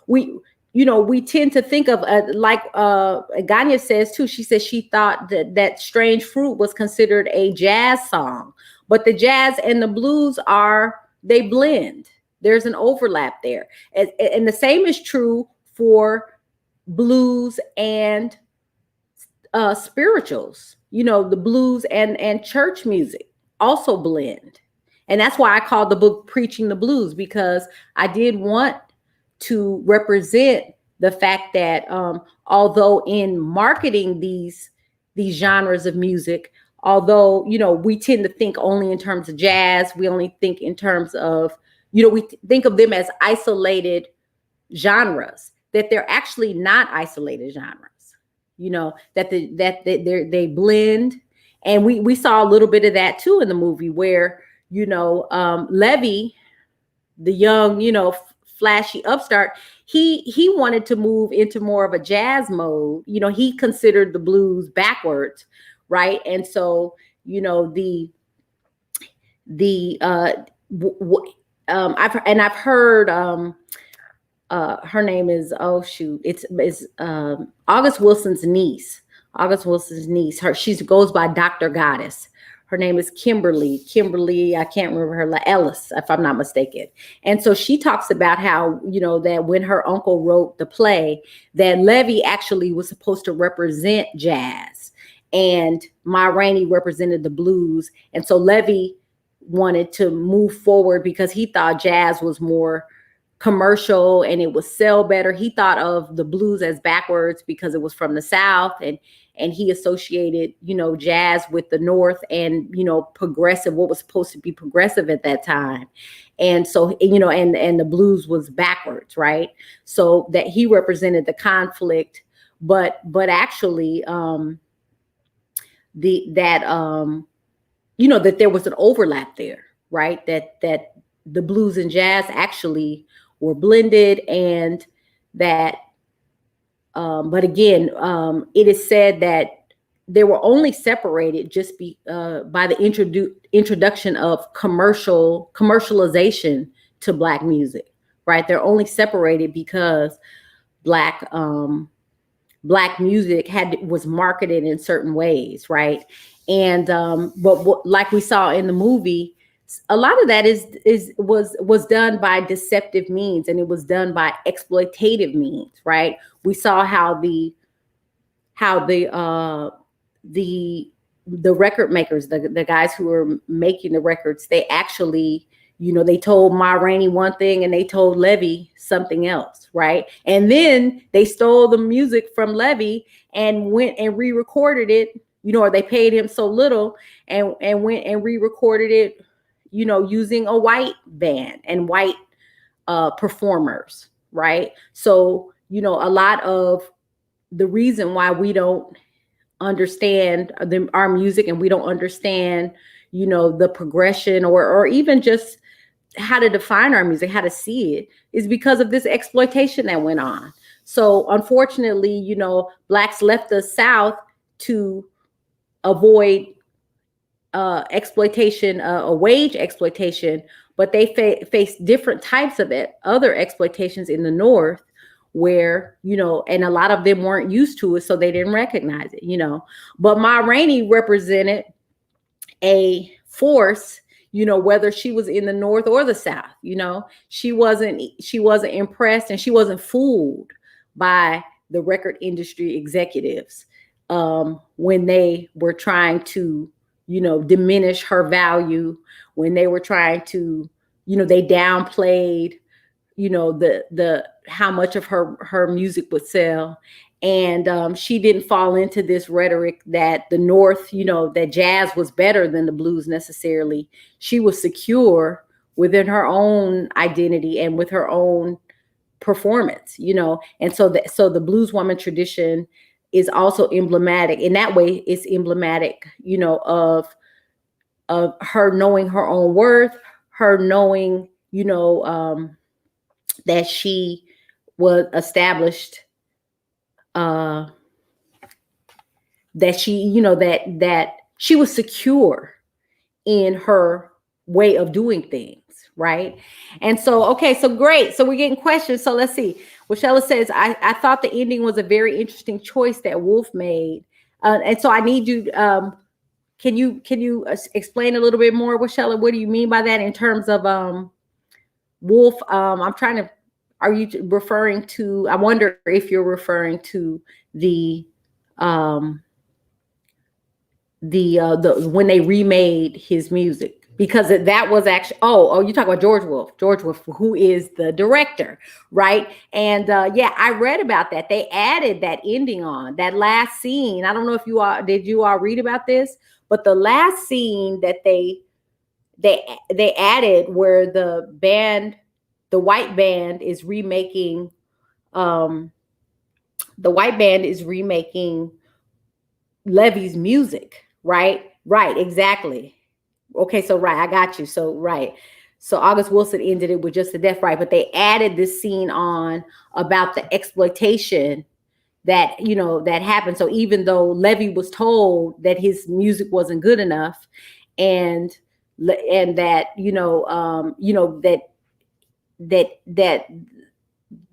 We tend to think of, like Ganya says too. She says she thought that Strange Fruit was considered a jazz song, but the jazz and the blues they blend. There's an overlap there, and the same is true for blues and spirituals. The blues and church music also blend, and that's why I called the book Preaching the Blues, because I did want to represent the fact that although in marketing these genres of music, although we tend to think only in terms of jazz, we only think in terms of, we think of them as isolated genres, that they're actually not isolated genres. That they blend, and we saw a little bit of that too in the movie, where Levy, the young flashy upstart, he wanted to move into more of a jazz mode. He considered the blues backwards, right? And so I've heard her name is, it's August Wilson's niece. She goes by Dr. Goddess. Her name is Kimberly, I can't remember her, Ellis, if I'm not mistaken. And so she talks about how, that when her uncle wrote the play, that Levy actually was supposed to represent jazz, and Ma Rainey represented the blues. And so Levy wanted to move forward because he thought jazz was more commercial and it would sell better. He thought of the blues as backwards because it was from the South, and he associated, jazz with the North and, progressive, what was supposed to be progressive at that time. And so, and the blues was backwards, right? So that he represented the conflict, but actually, that there was an overlap there, right? That the blues and jazz actually were blended, and that, but again, it is said that they were only separated just by the introduction of commercialization to Black music, right? They're only separated because Black music was marketed in certain ways, right? And but like we saw in the movie, a lot of that was done by deceptive means, and it was done by exploitative means, right? We saw how the record makers, the guys who were making the records, they actually, they told Ma Rainey one thing and they told Levy something else, right? And then they stole the music from Levy and went and re-recorded it, or they paid him so little and went and re-recorded it, using a white band and white performers, right? So, a lot of the reason why we don't understand our music, and we don't understand, the progression or even just how to define our music, how to see it, is because of this exploitation that went on. So unfortunately, Blacks left the South to avoid exploitation, a wage exploitation, but they face different types of other exploitations in the North, where, and a lot of them weren't used to it, so they didn't recognize it, But Ma Rainey represented a force, whether she was in the North or the South, she wasn't impressed, and she wasn't fooled by the record industry executives when they were trying to, diminish her value, when they were trying to, they downplayed, the how much of her music would sell. And she didn't fall into this rhetoric that the North, that jazz was better than the blues necessarily. She was secure within her own identity and with her own performance, and so the blueswoman tradition is also emblematic in that way. It's emblematic, of her knowing her own worth, her knowing, that she was established, that she was secure in her way of doing things, right? And so, okay, so great. So we're getting questions. So let's see. Washella says, I thought the ending was a very interesting choice that Wolf made. And so I need you, can you explain a little bit more, Washella? What do you mean by that in terms of Wolf? I'm trying to, are you referring to, I wonder if you're referring to the when they remade his music, because that was actually, you talk about George Wolf, who is the director, right? And yeah, I read about that. They added that ending on that last scene. I don't know if did you all read about this, but the last scene that they added, where the white band is remaking Levy's music, right? Right, exactly. Okay, so right, I got you. So right. So August Wilson ended it with just the death, right? But they added this scene on about the exploitation that, that happened. So even though Levy was told that his music wasn't good enough, and that, that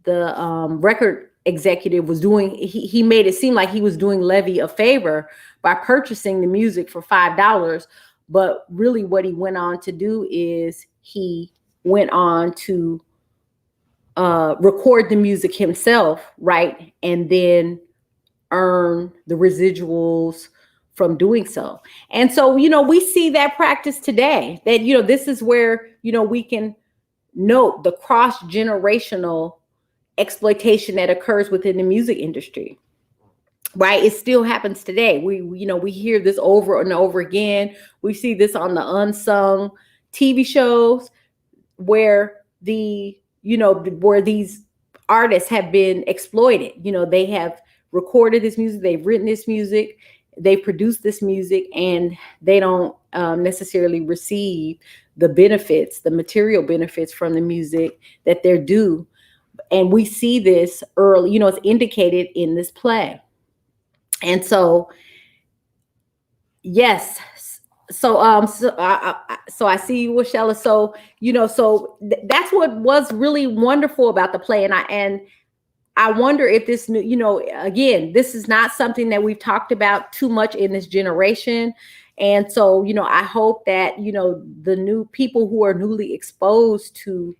the record executive was doing, he made it seem like he was doing Levy a favor by purchasing the music for $5. But really what he went on to do is he went on to record the music himself, right? And then earn the residuals from doing so. And so, we see that practice today, that, this is where, we can note the cross-generational exploitation that occurs within the music industry, right? It still happens today. We hear this over and over again. We see this on the unsung TV shows where where these artists have been exploited. They have recorded this music, they've written this music, they produce this music, and they don't necessarily receive the benefits, the material benefits from the music that they're due. And we see this early, it's indicated in this play. And so, yes. So I see you, Washella. So, that's what was really wonderful about the play. And I wonder if this new, again, this is not something that we've talked about too much in this generation. And so, I hope that, the new people who are newly exposed to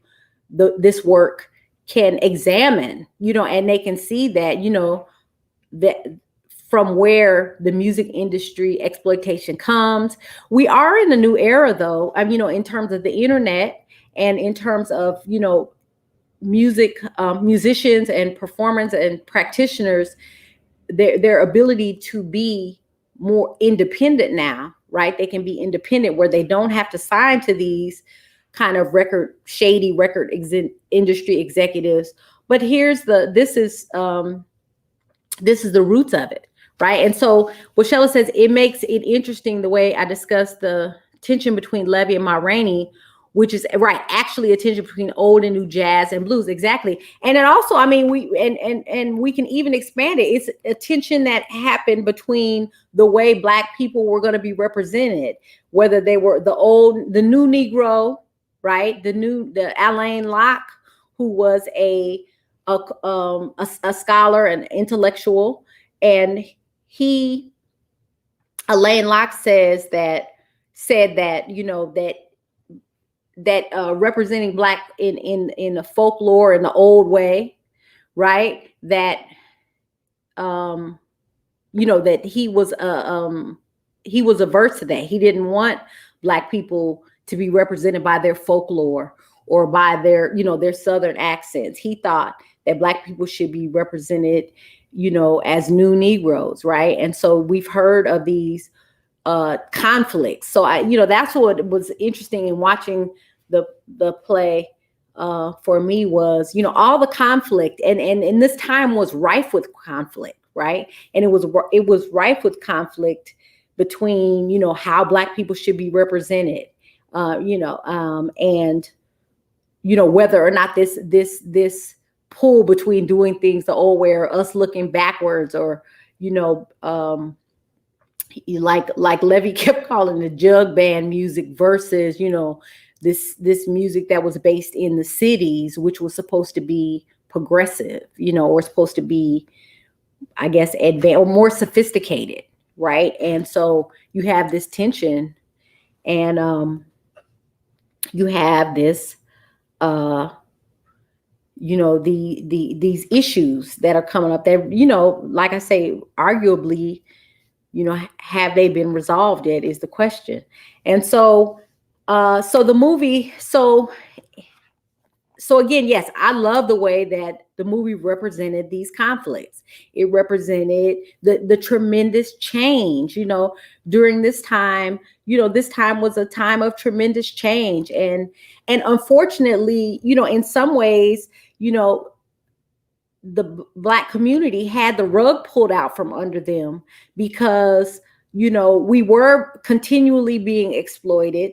this work can examine, and they can see that, that from where the music industry exploitation comes. We are in a new era, though, in terms of the internet, and in terms of, music, musicians and performers and practitioners, their ability to be more independent now, right? They can be independent where they don't have to sign to these kind of shady record industry executives. But this is the roots of it, right? And so what Shella says, it makes it interesting the way I discussed the tension between Levy and Ma Rainey, which is right, actually a tension between old and new jazz and blues, exactly. And then also, we can even expand it. It's a tension that happened between the way Black people were going to be represented, whether they were the new Negro, right? The Alain Locke, who was a scholar and intellectual, and Alain Locke said that representing Black in the folklore in the old way, right? That that he was averse to that. He didn't want Black people to be represented by their folklore or by their Southern accents. He thought that Black people should be represented, as new Negroes, right? And so we've heard of these conflicts. So that's what was interesting in watching the play for me was, all the conflict, and this time was rife with conflict, right? And it was rife with conflict between, how Black people should be represented, and whether or not this pull between doing things the old way or us looking backwards, or like Levy kept calling the jug band music versus this music that was based in the cities, which was supposed to be progressive, or supposed to be, I guess, advanced or more sophisticated, right? And so you have this tension, and you have this these issues that are coming up that, like I say, arguably, have they been resolved yet is the question. And so the movie, so again, yes, I love the way that the movie represented these conflicts. It represented the tremendous change, during this time. This time was a time of tremendous change, and unfortunately, in some ways, the Black community had the rug pulled out from under them, because we were continually being exploited,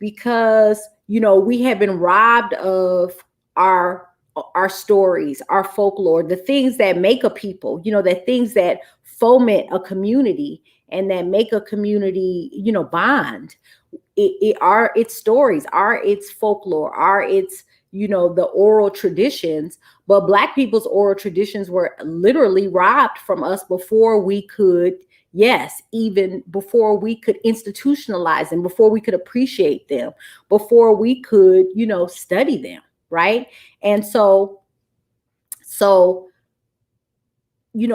because we have been robbed of our stories, our folklore, the things that make a people, the things that foment a community and that make a community, bond. Its stories, its folklore, its the oral traditions. But Black people's oral traditions were literally robbed from us before we could, even before we could institutionalize them, before we could appreciate them, before we could, study them, right? And so in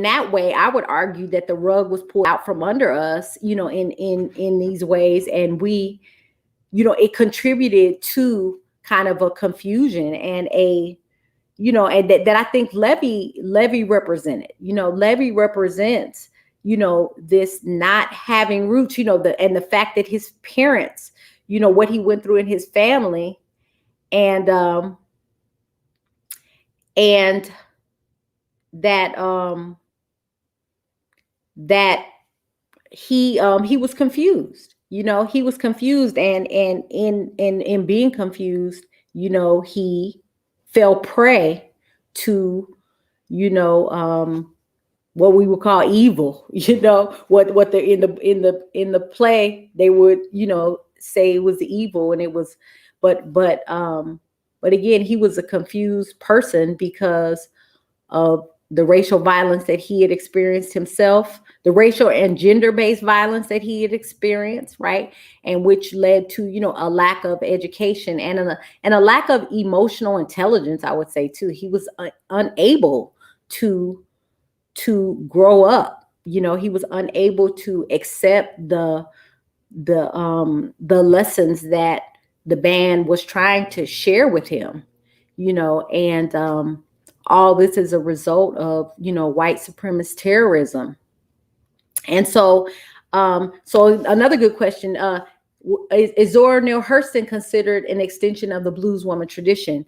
that way, I would argue that the rug was pulled out from under us, in these ways, and we, it contributed to kind of a confusion and and that I think Levy represented. Levy represents, this not having roots, and the fact that his parents, what he went through in his family, and that he was confused. He was confused, and in being confused, he fell prey to, what we would call evil. What the in the play they would, say it was evil, and it was, but again, he was a confused person because of the racial violence that he had experienced himself, the racial and gender-based violence that he had experienced, right? And which led to, a lack of education and a lack of emotional intelligence, I would say, too. He was unable to grow up. He was unable to accept the lessons that the band was trying to share with him, and all this is a result of, white supremacist terrorism. And so another good question, is Zora Neale Hurston considered an extension of the Blueswoman tradition?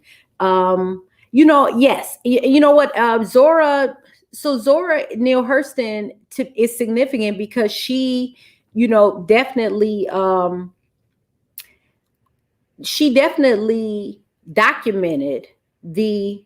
Yes. You know what, Zora Neale Hurston is significant because she, definitely documented the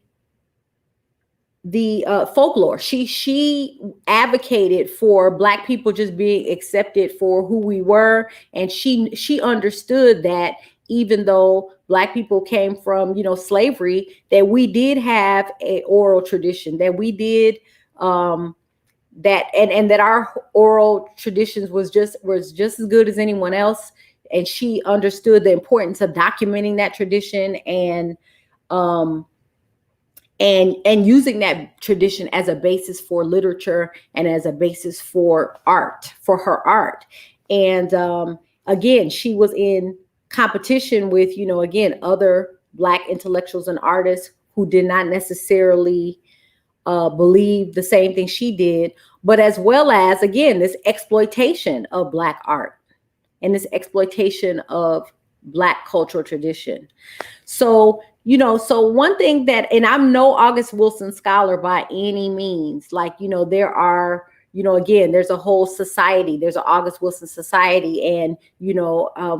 folklore. She advocated for Black people just being accepted for who we were, and she understood that even though Black people came from, slavery, that we did have a oral tradition, that we did that, and that our oral traditions was just as good as anyone else. And she understood the importance of documenting that tradition and using that tradition as a basis for literature and as a basis for art, for her art. And again, she was in competition with, again, other Black intellectuals and artists who did not necessarily believe the same thing she did, but as well as, again, this exploitation of Black art and this exploitation of Black cultural tradition. So, so one thing that, and I'm no August Wilson scholar by any means, like, there are, again, there's a whole society, there's an August Wilson society. And,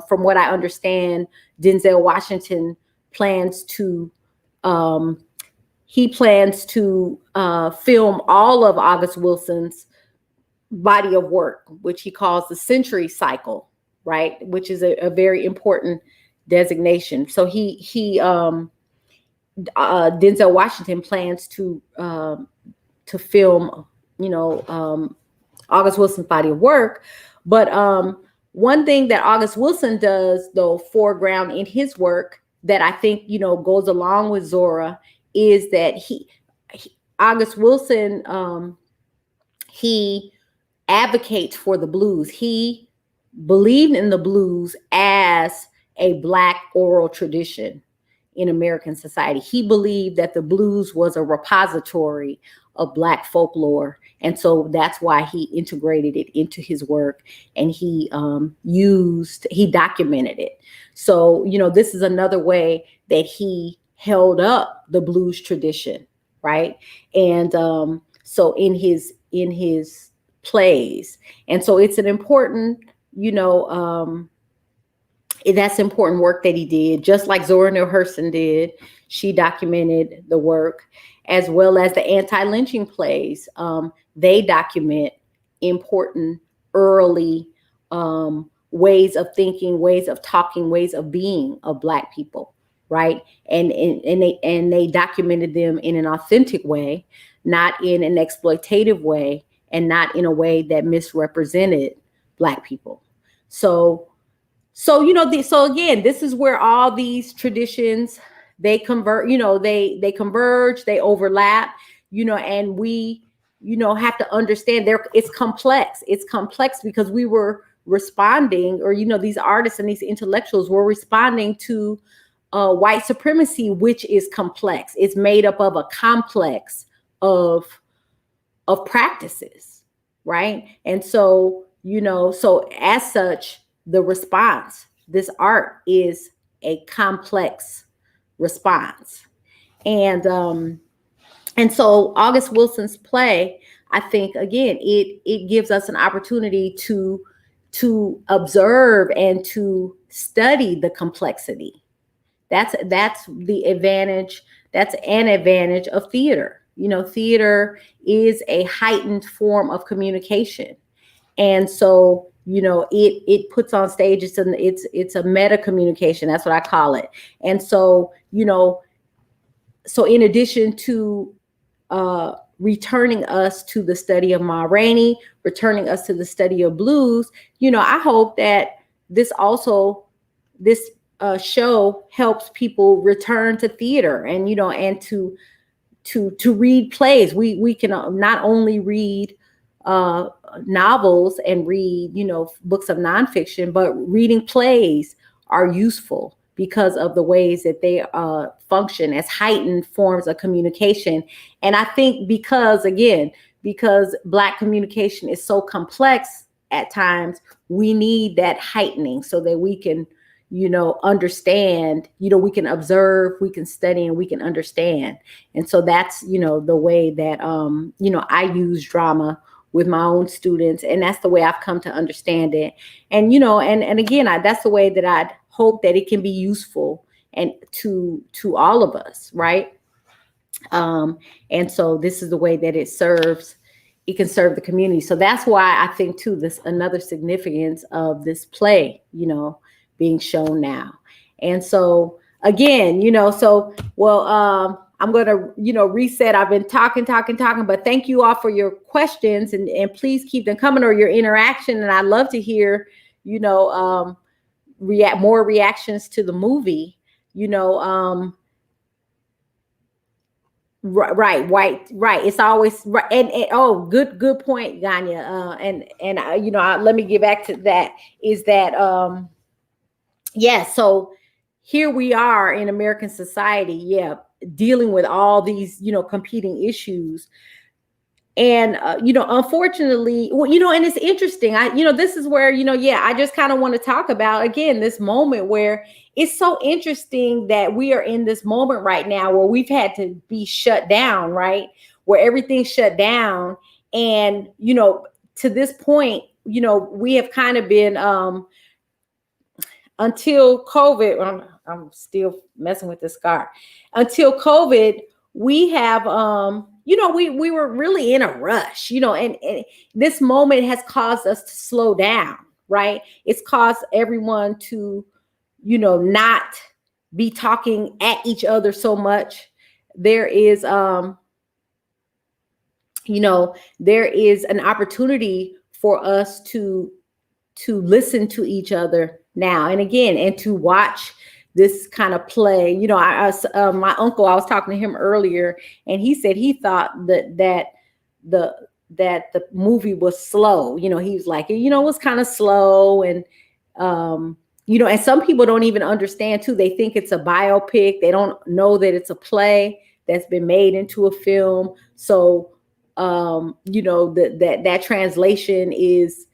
from what I understand, Denzel Washington plans to, he plans to film all of August Wilson's body of work, which he calls the century cycle, right? Which is a very important designation. So Denzel Washington plans to film, August Wilson's body of work. But one thing that August Wilson does, though, foreground in his work that I think, goes along with Zora, is that August Wilson, he advocates for the blues. He believed in the blues as a Black oral tradition in American society. He believed that the blues was a repository of Black folklore. And so that's why he integrated it into his work, and he documented it. So, this is another way that he held up the blues tradition, right? And so in his plays. And so it's an important, that's important work that he did, just like Zora Neale Hurston did. She documented the work, as well as the anti-lynching plays. They document important early ways of thinking, ways of talking, ways of being of Black people, right? And they documented them in an authentic way, not in an exploitative way, and not in a way that misrepresented Black people. So again, this is where all these traditions, they convert, they converge, they overlap, and we, have to understand it's complex. It's complex because we were responding, or, these artists and these intellectuals were responding to white supremacy, which is complex. It's made up of a complex of practices, right? And so, so as such, the response, this art is a complex response. And so August Wilson's play, I think, again, it gives us an opportunity to observe and to study the complexity. That's the advantage. That's an advantage of theater. Theater is a heightened form of communication. And so, it puts on stage, it's a meta communication. That's what I call it. And so, so in addition to returning us to the study of Ma Rainey, returning us to the study of blues, I hope that this show helps people return to theater, and, and to read plays. We can not only read novels and read, books of nonfiction, but reading plays are useful because of the ways that they function as heightened forms of communication. And I think because Black communication is so complex at times, we need that heightening so that we can, understand, we can observe, we can study, and we can understand. And so that's, the way that, I use drama with my own students. And that's the way I've come to understand it. And, and again, that's the way that I'd hope that it can be useful and to all of us. Right. And so this is the way that it can serve the community. So that's why I think too, this another significance of this play, being shown now. And so again, I'm going to, reset. I've been talking, but thank you all for your questions, and please keep them coming, or your interaction. And I'd love to hear, more reactions to the movie, right. It's always right. And oh, good point, Ganya. Let me get back to that, is that, so here we are in American society, dealing with all these, competing issues. Unfortunately, well, and it's interesting. This is where, I just kind of want to talk about again this moment where it's so interesting that we are in this moment right now where we've had to be shut down, right? Where everything's shut down. And, to this point, we have kind of been, until COVID, I'm still messing with this scar. Until COVID, we have, we were really in a rush, and this moment has caused us to slow down, right? It's caused everyone to, not be talking at each other so much. There is, there is an opportunity for us to listen to each other now and again, and to watch this kind of play. My uncle, I was talking to him earlier, and he said he thought that the movie was slow. He was like, it was kind of slow, and and some people don't even understand too. They think it's a biopic. They don't know that it's a play that's been made into a film. So that translation is,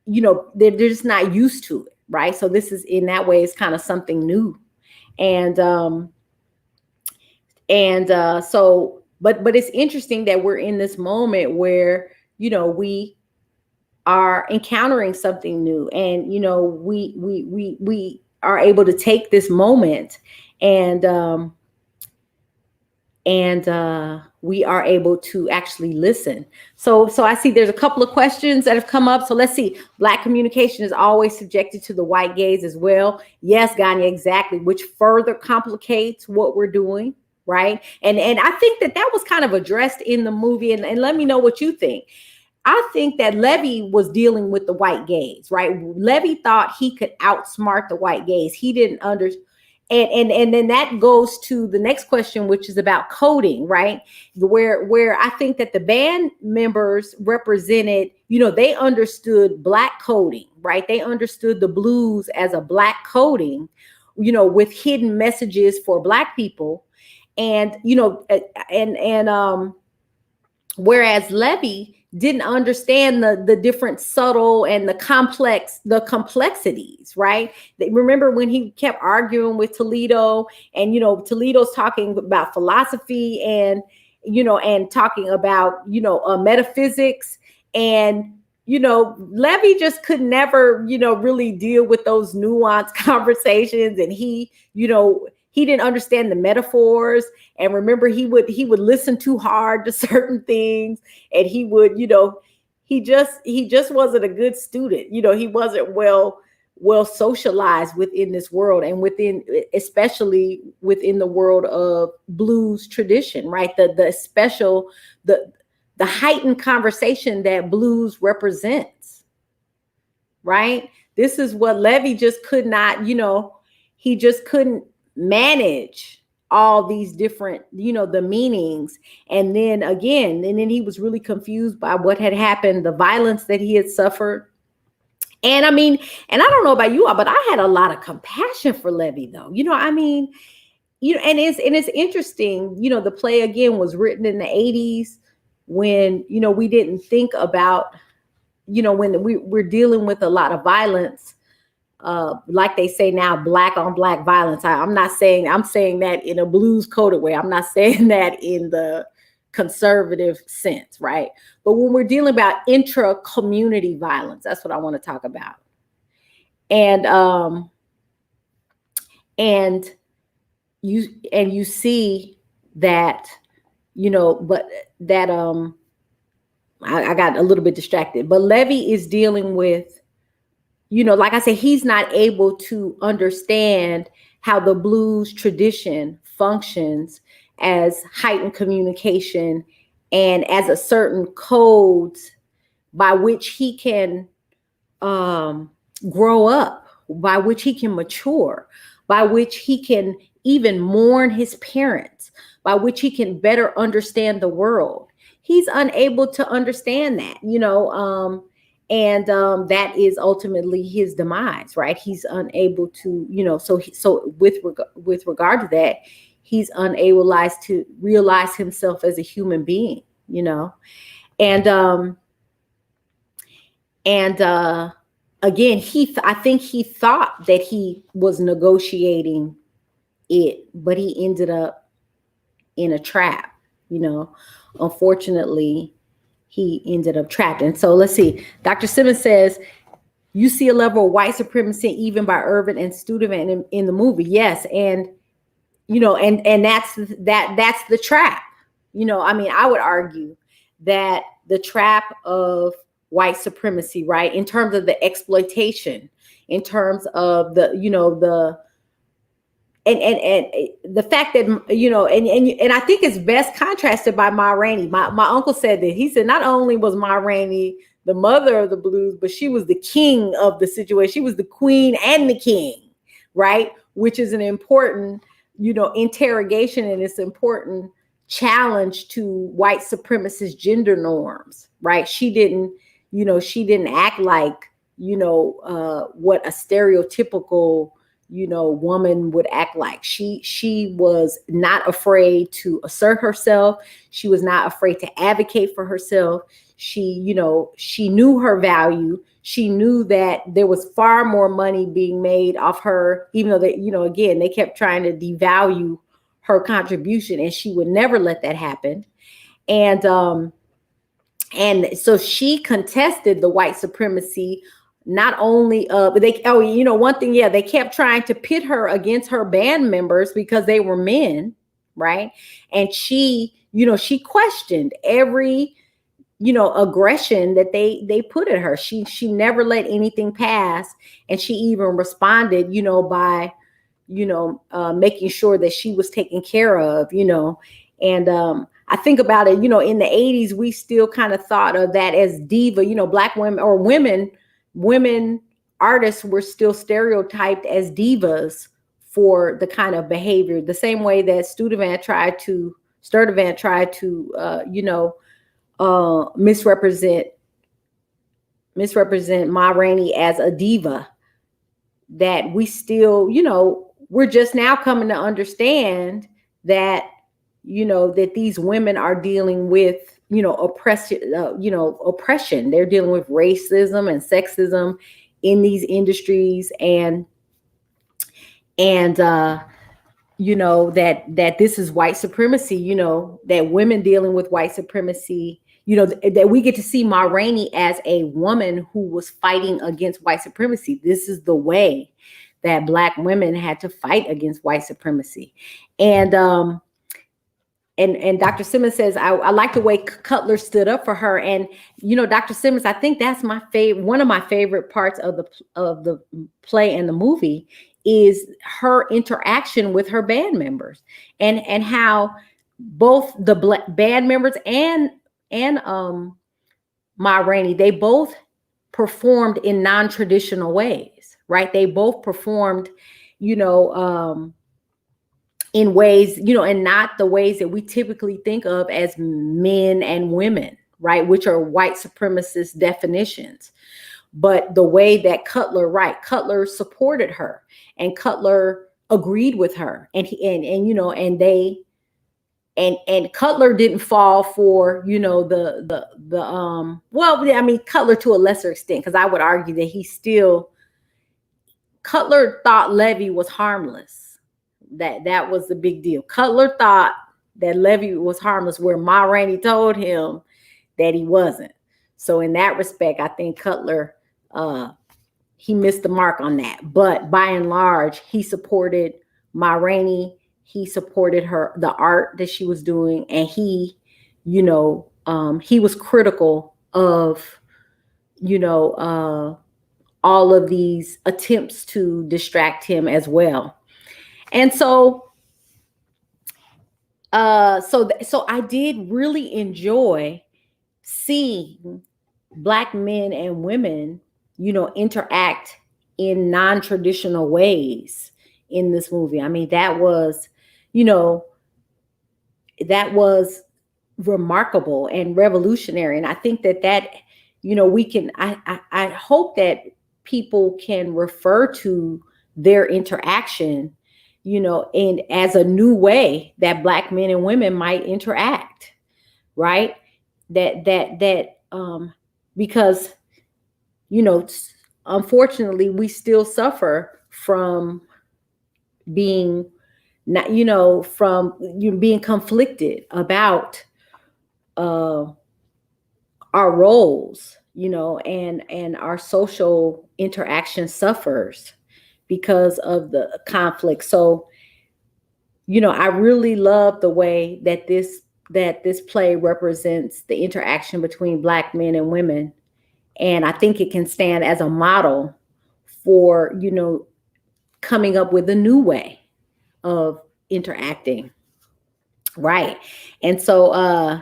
they're just not used to it, right? So this is, in that way, it's kind of something new. And so but it's interesting that we're in this moment where, we are encountering something new, and we are able to take this moment, and we are able to actually listen. So I see there's a couple of questions that have come up. So let's see. Black communication is always subjected to the white gaze as well. Yes, Ganya, exactly, which further complicates what we're doing, right? And I think that was kind of addressed in the movie, and let me know what you think. I think that Levy was dealing with the white gaze, right? Levy thought he could outsmart the white gaze. He didn't understand. And then that goes to the next question, which is about coding, right? Where I think that the band members represented, they understood Black coding, right? They understood the blues as a Black coding, with hidden messages for Black people. And, whereas Levy didn't understand the different subtle and the complexities, right? Remember when he kept arguing with Toledo, and, Toledo's talking about philosophy, and, and talking about, metaphysics, and, Levy just could never, really deal with those nuanced conversations. And he didn't understand the metaphors. And remember, he would listen too hard to certain things, and he would, he just wasn't a good student. He wasn't well socialized within this world, and especially within the world of blues tradition, right? The heightened conversation that blues represents, right? This is what Levy just could not, he just couldn't manage all these different, the meanings. And then he was really confused by what had happened, the violence that he had suffered. And I mean, and I don't know about you all, but I had a lot of compassion for Levy, though. And it's interesting, the play again was written in the 80s, when, we didn't think about, when we're dealing with a lot of violence. Like they say now, Black on Black violence. I'm saying that in a blues coded way. I'm not saying that in the conservative sense, right? But when we're dealing about intra-community violence, that's what I want to talk about. And you see that, but that I got a little bit distracted. But Levy is dealing with, like I said, he's not able to understand how the blues tradition functions as heightened communication, and as a certain codes by which he can grow up, by which he can mature, by which he can even mourn his parents, by which he can better understand the world. He's unable to understand that, and that is ultimately his demise, right? He's unable to, so with regard to that, he's unable to realize himself as a human being, you know. And again, I think he thought that he was negotiating it, but he ended up in a trap, you know. Unfortunately, he ended up trapped. And so let's see. Dr. Simmons says, you see a level of white supremacy even by Irvin and Studevant in the movie. Yes. And, you know, and that's the trap. You know, I mean, I would argue that the trap of white supremacy, right, in terms of the exploitation, in terms of the, you know, and the fact that, you know, and I think it's best contrasted by Ma Rainey. My uncle said that. He said not only was Ma Rainey the mother of the blues, but she was the king of the situation. She was the queen and the king, right? Which is an important, you know, interrogation, and it's important challenge to white supremacist gender norms, right? She didn't act like, you know, what a stereotypical, you know, woman would act like. She was not afraid to assert herself. She was not afraid to advocate for herself. She, you know, she knew her value. She knew that there was far more money being made off her, even though that, you know, again, they kept trying to devalue her contribution, and she would never let that happen. And so she contested the white supremacy. Not only one thing, they kept trying to pit her against her band members because they were men, right? And she, you know, she questioned every, you know, aggression that they put at her. She never let anything pass, and she even responded, you know, by, you know, making sure that she was taken care of, you know. And I think about it, you know, in the 80s, we still kind of thought of that as diva, you know, Black women or women artists were still stereotyped as divas for the kind of behavior, the same way that Studevant tried to misrepresent Ma Rainey as a diva. That we still, you know, we're just now coming to understand that, you know, that these women are dealing with, you know, oppression. They're dealing with racism and sexism in these industries, and you know, that this is white supremacy. You know, that women dealing with white supremacy. You know, that we get to see Ma Rainey as a woman who was fighting against white supremacy. This is the way that Black women had to fight against white supremacy. And Dr. Simmons says, I like the way Cutler stood up for her. And, you know, Dr. Simmons, I think that's one of my favorite parts of the play and the movie is her interaction with her band members, and how both the band members and Ma Rainey, they both performed in non-traditional ways, right? They both performed, you know, in ways, you know, and not the ways that we typically think of as men and women, right? Which are white supremacist definitions. But the way that Cutler supported her, and Cutler agreed with her, and Cutler didn't fall for, you know, Cutler to a lesser extent, because I would argue that Cutler thought Levy was harmless. That was the big deal. Cutler thought that Levy was harmless, where Ma Rainey told him that he wasn't. So in that respect, I think Cutler, he missed the mark on that. But by and large, he supported Ma Rainey. He supported the art that she was doing, and he, you know, he was critical of, you know, all of these attempts to distract him as well. And so I did really enjoy seeing Black men and women, you know, interact in non-traditional ways in this movie. I mean, that was, you know, that was remarkable and revolutionary. And I think that, you know, I hope that people can refer to their interaction, you know, and as a new way that Black men and women might interact, right? because, you know, unfortunately, we still suffer from being not, you know, from you being conflicted about uh, our roles, you know, and our social interaction suffers because of the conflict. So, you know, I really love the way that this play represents the interaction between Black men and women, and I think it can stand as a model for, you know, coming up with a new way of interacting, right? And so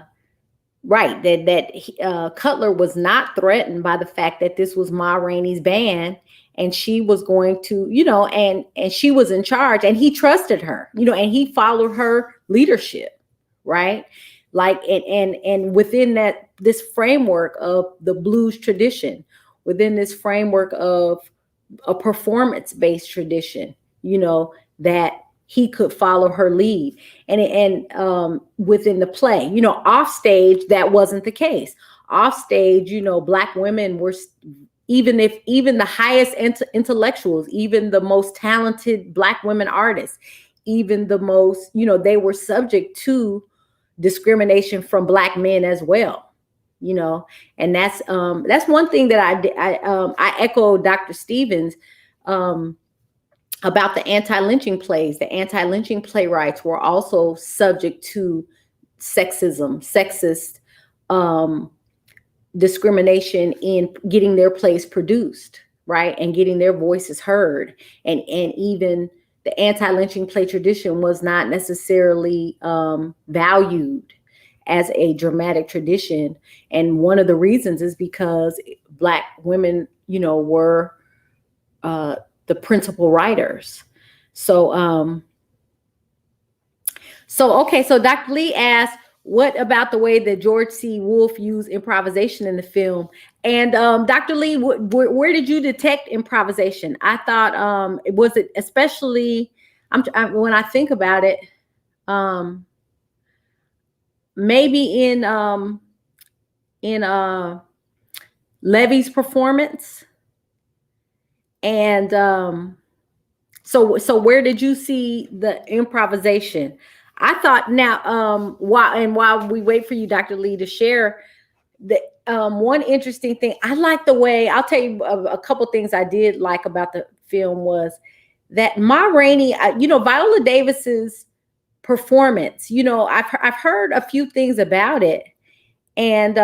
right, that Cutler was not threatened by the fact that this was Ma Rainey's band, and she was going to, you know, and she was in charge, and he trusted her, you know, and he followed her leadership, right? Like, and within that, this framework of the blues tradition, within this framework of a performance-based tradition, you know, that he could follow her lead. And within the play, you know, off stage, that wasn't the case. Off stage, you know, Black women were, even the highest intellectuals, even the most talented Black women artists, even the most, you know, they were subject to discrimination from Black men as well, you know. And that's one thing that I echo Dr. Stevens about the anti-lynching plays. The anti-lynching playwrights were also subject to sexist discrimination in getting their plays produced, right, and getting their voices heard. And even the anti-lynching play tradition was not necessarily valued as a dramatic tradition. And one of the reasons is because Black women, you know, were the principal writers. So okay, so Dr. Lee asked, what about the way that George C. Wolfe used improvisation in the film? And Dr. Lee, where did you detect improvisation? I thought, was it especially, when I think about it, maybe in Levy's performance. And so where did you see the improvisation? I thought, now, while we wait for you, Dr. Lee, to share, the one interesting thing, I like the way, I'll tell you a couple things I did like about the film was that Ma Rainey, you know, Viola Davis's performance, you know, I've heard a few things about it, and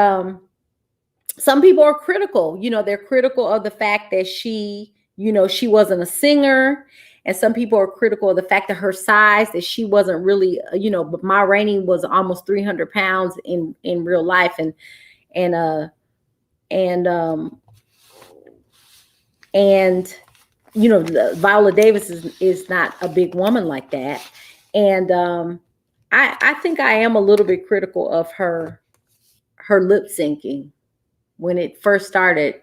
some people are critical, you know, they're critical of the fact that she, you know, she wasn't a singer. And some people are critical of the fact that her size, that she wasn't really, you know, but Ma Rainey was almost 300 pounds in real life. And you know, Viola Davis is not a big woman like that. And I think I am a little bit critical of her lip syncing. When it first started,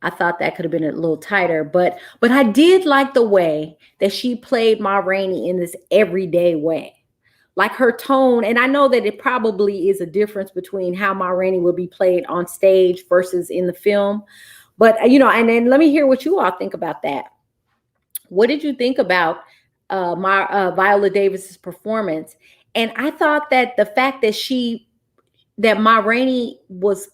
I thought that could have been a little tighter, but I did like the way that she played Ma Rainey in this everyday way, like her tone. And I know that it probably is a difference between how Ma Rainey will be played on stage versus in the film. But, you know, and then let me hear what you all think about that. What did you think about Viola Davis's performance? And I thought that the fact that Ma Rainey was,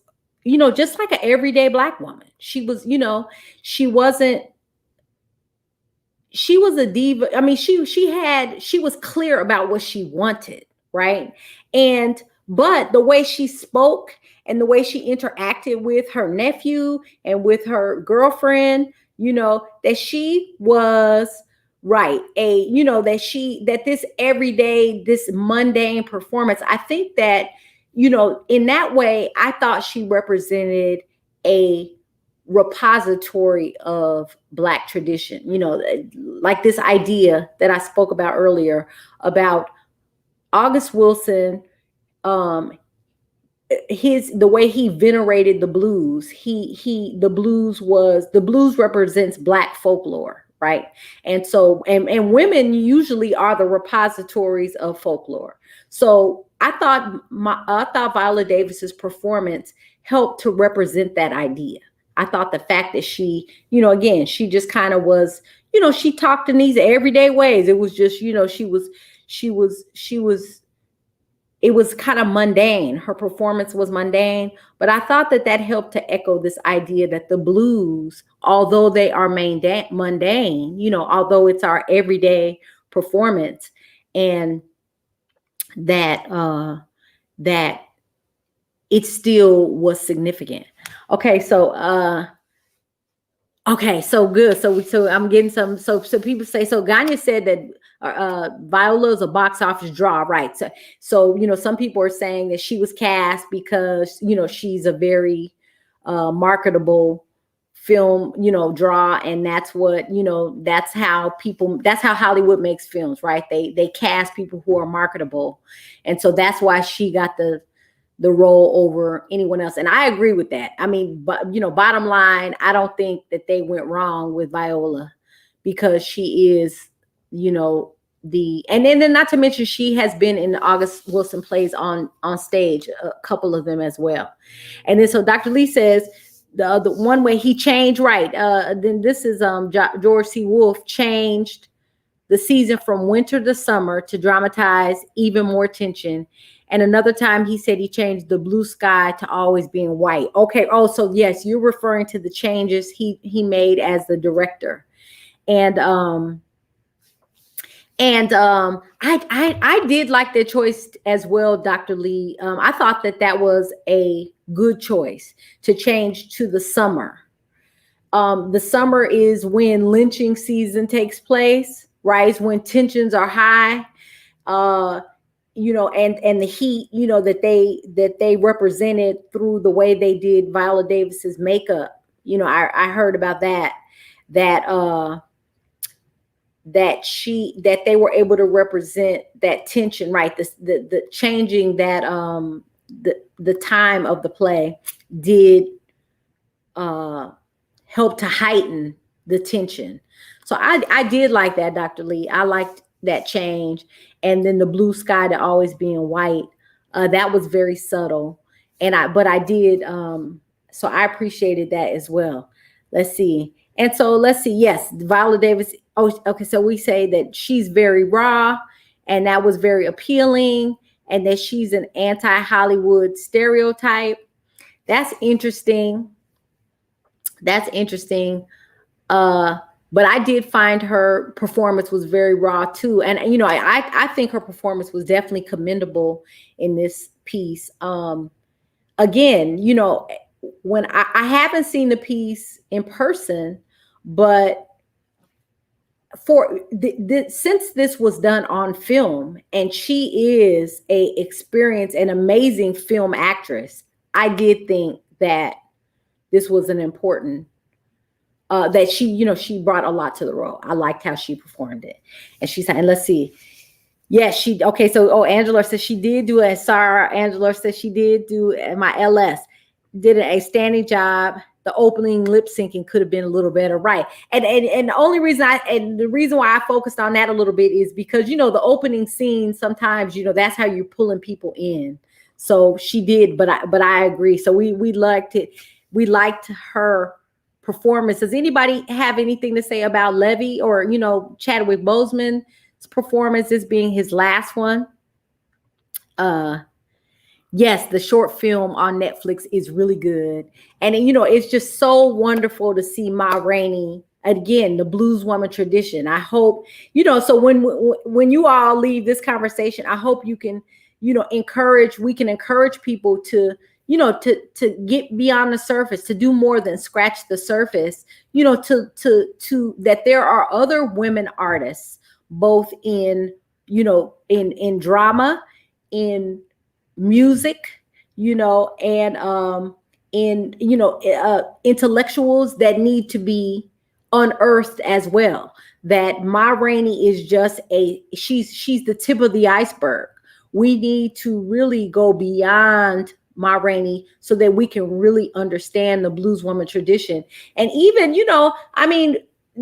you know, just like an everyday Black woman. She was, you know, she was a diva. I mean, she was clear about what she wanted, right? But the way she spoke and the way she interacted with her nephew and with her girlfriend, you know, that she was right. That this everyday, this mundane performance, I think that, you know, in that way, I thought she represented a repository of Black tradition, you know, like this idea that I spoke about earlier about August Wilson, the way he venerated the blues. The blues represents Black folklore, right? And so, and women usually are the repositories of folklore. So I thought Viola Davis's performance helped to represent that idea. I thought the fact that she, again, she just kind of was, she talked in these everyday ways. It was just, she was it was kind of mundane. Her performance was mundane, but I thought that helped to echo this idea that the blues, although they are mundane, although it's our everyday performance, and that it still was significant. Okay, so okay, so good. So I'm getting some. So people say. So Ganya said that Viola is a box office draw, right? So some people are saying that she was cast because she's a very marketable film, draw, and that's what that's how Hollywood makes films, right? They cast people who are marketable, and so that's why she got the role over anyone else. And I agree with that. I mean, but bottom line, I don't think that they went wrong with Viola, because she is, and then not to mention she has been in the August Wilson plays on stage, a couple of them as well. And then so Dr. Lee says the one way he changed, right? Then this is George C. Wolfe changed the season from winter to summer to dramatize even more tension. And another time he said he changed the blue sky to always being white. Okay. Oh, so yes, you're referring to the changes he made as the director. And I did like their choice as well, Dr. Lee. I thought that was a good choice to change to the summer. The summer is when lynching season takes place, right? It's when tensions are high. And the heat, that they represented through the way they did Viola Davis's makeup. I heard about that they were able to represent that tension, right? The changing that the time of the play did help to heighten the tension. So I did like that, Dr. Lee. I liked that change. And then the blue sky to always being white, that was very subtle. But I did, so I appreciated that as well. Let's see. And so let's see. Yes, Viola Davis. Oh, okay. So we say that she's very raw, and that was very appealing, and that she's an anti-Hollywood stereotype. That's interesting. But I did find her performance was very raw too. And, I think her performance was definitely commendable in this piece. Again, when I haven't seen the piece in person, but since this was done on film, and she is an amazing film actress, I did think that this was an important that she brought a lot to the role. I liked how she performed it. And she said, and let's see. Yes, okay. So, Angela says she did do it. Sarah Angela says she did do my LS. Did a standing job. The opening lip syncing could have been a little better, right? And the only reason the reason why I focused on that a little bit is because the opening scene sometimes that's how you're pulling people in. So she did, but I agree. So we liked it. We liked her performance. Does anybody have anything to say about Levy or Chadwick Boseman's performance, this being his last one? Yes, the short film on Netflix is really good, and it's just so wonderful to see Ma Rainey again, the Blueswoman tradition. I hope so when you all leave this conversation, I hope you can encourage people to to get beyond the surface, to do more than scratch the surface, to that there are other women artists, both in drama, in music, and in intellectuals that need to be unearthed as well. That Ma Rainey is just she's the tip of the iceberg. We need to really go beyond Ma Rainey so that we can really understand the Blueswoman tradition. And even,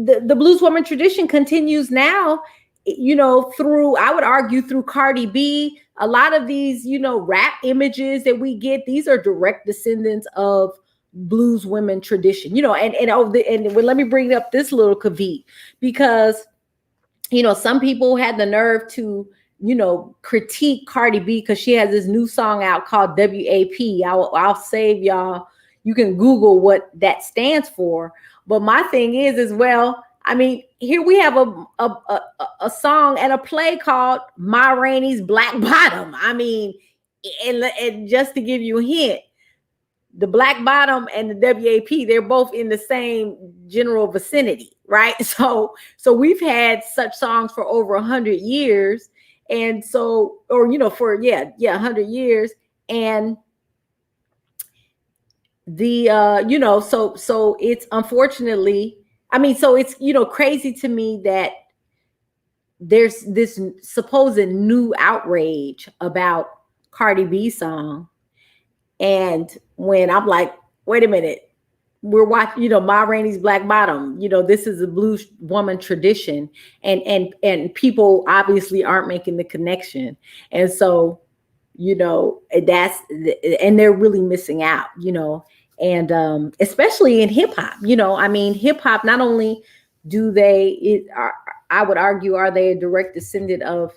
the Blueswoman tradition continues now, through, I would argue, through Cardi B. A lot of these, rap images that we get, these are direct descendants of blues women tradition, and well, let me bring up this little caveat, because some people had the nerve to critique Cardi B because she has this new song out called WAP. I'll save y'all, you can Google what that stands for. But my thing is well, I mean, here we have a song and a play called Ma Rainey's Black Bottom. I mean, and just to give you a hint, the Black Bottom and the WAP, they're both in the same general vicinity, right? So we've had such songs for over 100 years. And so, or, for, 100 years. And the, so it's unfortunately, I mean, so it's, crazy to me that there's this supposed new outrage about Cardi B song. And when I'm like, wait a minute, we're watching, Ma Rainey's Black Bottom, this is a blues woman tradition, and people obviously aren't making the connection. And so, that's, and they're really missing out, and especially in hip hop, I mean, hip hop, not only do I would argue, are they a direct descendant of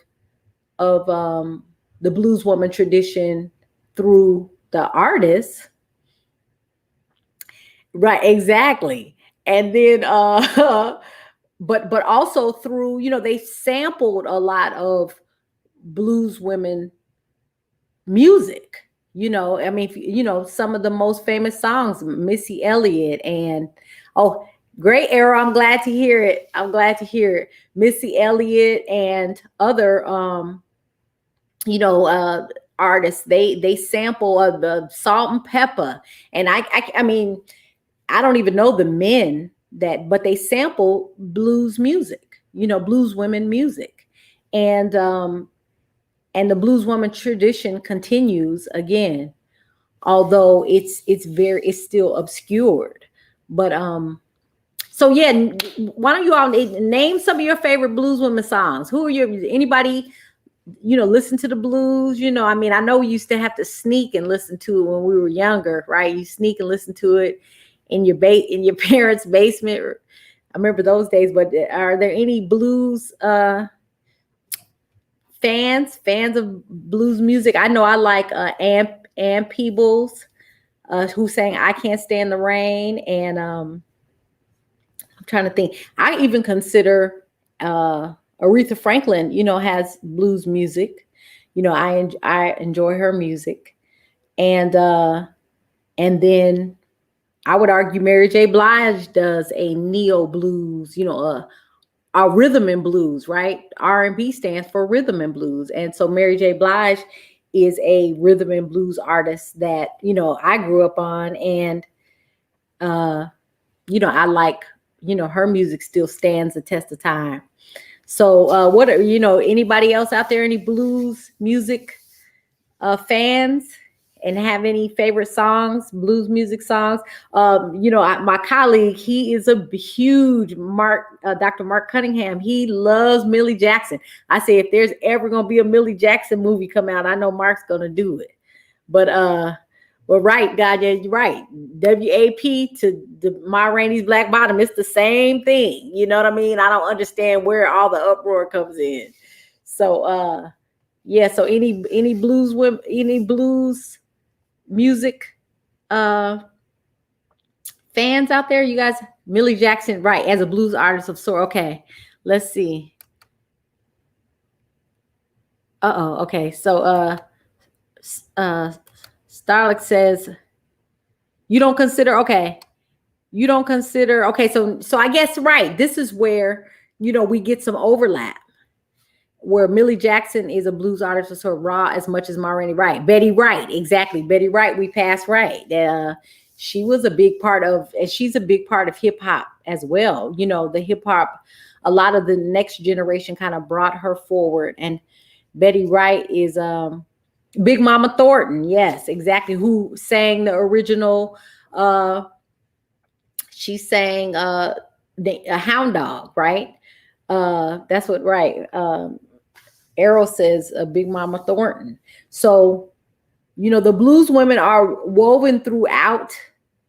the blues woman tradition through the artists, right? Exactly. And then but also through, they sampled a lot of blues women music, I mean, some of the most famous songs, Missy Elliott, and great era, I'm glad to hear it, Missy Elliott and other artists, they sample the Salt and Pepper, and I mean, I don't even know the men but they sample blues music, blues women music, and the blues woman tradition continues again, although it's still obscured. But so yeah, why don't you all name some of your favorite blues women songs? Who are anybody listen to the blues? I mean, I know we used to have to sneak and listen to it when we were younger, right? You sneak and listen to it in your parents' basement. I remember those days. But are there any blues fans of blues music? I know I like Ann Peebles, who sang "I Can't Stand the Rain," and I'm trying to think. I even consider Aretha Franklin, has blues music. I enjoy her music, and then I would argue Mary J. Blige does a neo blues, a rhythm and blues, right? R&B stands for rhythm and blues, and so Mary J. Blige is a rhythm and blues artist that I grew up on, and I like her music still stands the test of time. So what are, anybody else out there, any blues music fans, and have any favorite songs, blues music songs? My colleague, he is a huge Dr. Mark Cunningham. He loves Millie Jackson. I say, if there's ever going to be a Millie Jackson movie come out, I know Mark's going to do it. But well, right, God, yeah, you're right. WAP to the Ma Rainey's Black Bottom, it's the same thing. You know what I mean? I don't understand where all the uproar comes in. So yeah, so any blues music fans out there, you guys? Millie Jackson, right, as a blues artist of sort. Okay, let's see. Okay, so Starlick says you don't consider, okay, so I guess, right, this is where we get some overlap, where Millie Jackson is a blues artist of sort of raw as much as Ma Rainey. Right, Betty Wright, exactly, Betty Wright, we passed right. She was a big part of, and she's a big part of hip hop as well. The hip hop, a lot of the next generation kind of brought her forward, and Betty Wright is Big Mama Thornton, yes, exactly, who sang the original. She sang a hound dog, right? That's what, right. Errol says Big Mama Thornton. So, the blues women are woven throughout,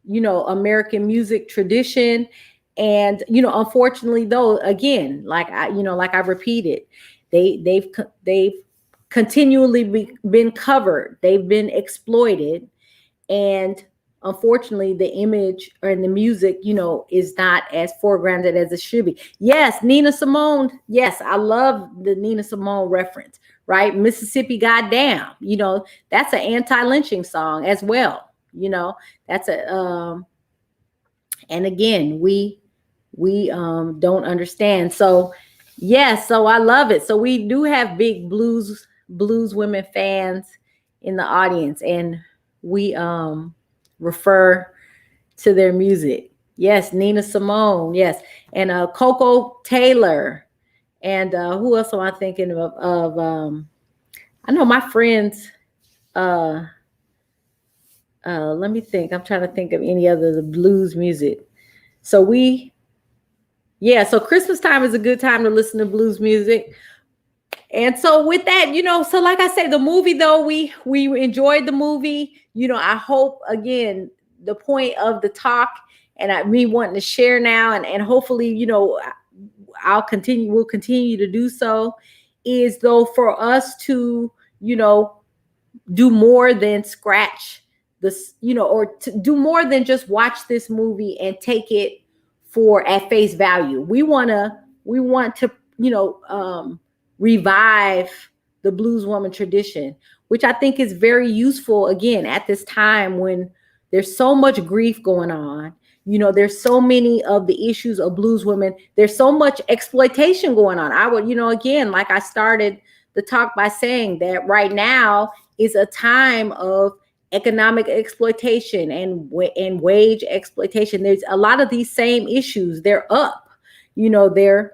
American music tradition. And, unfortunately though, again, like I repeated, they've continually been covered. They've been exploited. And unfortunately the image or in the music, is not as foregrounded as it should be. Yes, Nina Simone. Yes, I love the Nina Simone reference, right? Mississippi Goddamn, that's an anti-lynching song as well. That's and again, we don't understand. So yes, so I love it. So we do have big blues women fans in the audience, and we refer to their music. Yes, Nina Simone. Yes, and Coco Taylor, and who else am I thinking of? I know my friends. Uh, Let me think. I'm trying to think of any other the blues music. So so Christmas time is a good time to listen to blues music. And so with that, so like I said, the movie though, we enjoyed the movie. I hope again the point of the talk and me wanting to share now and hopefully, we'll continue to do so, is though for us to, do more than scratch this, or to do more than just watch this movie and take it for at face value. We want to, revive the blues woman tradition, which I think is very useful again at this time when there's so much grief going on. There's so many of the issues of blues women. There's so much exploitation going on. I would, again, like I started the talk by saying that right now is a time of economic exploitation and wage exploitation. There's a lot of these same issues. They're up. We're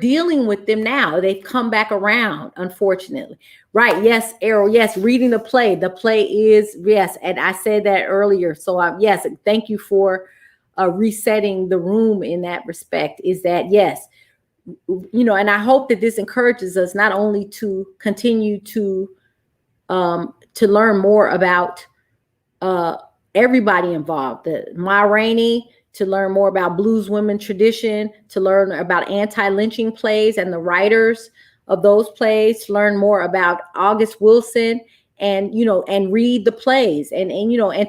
dealing with them now. They've come back around, unfortunately. Right. Yes, Errol. Yes. Reading the play. The play is, yes. And I said that earlier. So yes, thank you for resetting the room in that respect, is that, yes, and I hope that this encourages us not only to continue to learn more about everybody involved, Rainey, to learn more about blues women tradition, to learn about anti-lynching plays and the writers of those plays, to learn more about August Wilson and, and read the plays and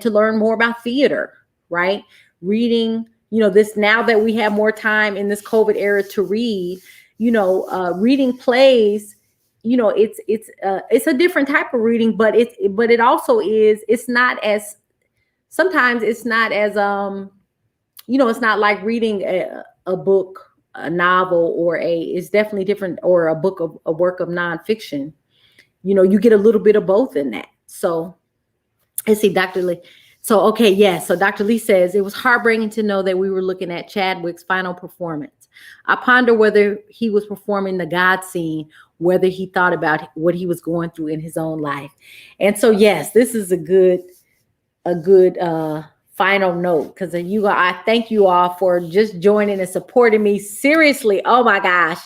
to learn more about theater, right? Reading, this, now that we have more time in this COVID era to read, reading plays, it's a different type of reading, but it also is, it's not as, sometimes it's not as, it's not like reading a book, a novel, or it's definitely different, or a work of nonfiction. You get a little bit of both in that. So let's see, Dr. Lee. So, okay, yes. So Dr. Lee says, it was heartbreaking to know that we were looking at Chadwick's final performance. I ponder whether he was performing the God scene, whether he thought about what he was going through in his own life. And so, yes, this is a good final note, because I thank you all for just joining and supporting me. Seriously, oh my gosh,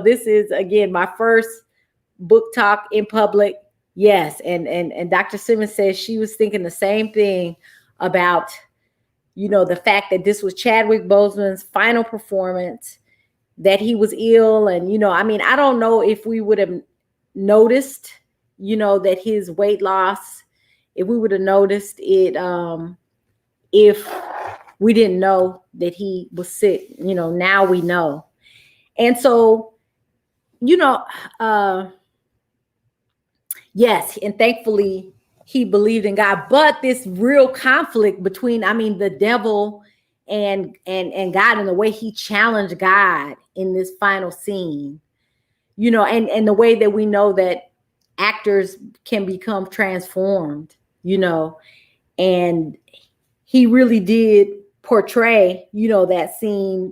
this is again my first book talk in public. Yes, and Dr. Simmons says she was thinking the same thing about the fact that this was Chadwick Boseman's final performance, that he was ill, and I don't know if we would have noticed that his weight loss, if we would have noticed it if we didn't know that he was sick. Now we know. And so, yes, and thankfully he believed in God, but this real conflict between, the devil and God, and the way he challenged God in this final scene, and the way that we know that actors can become transformed, and he really did portray, that scene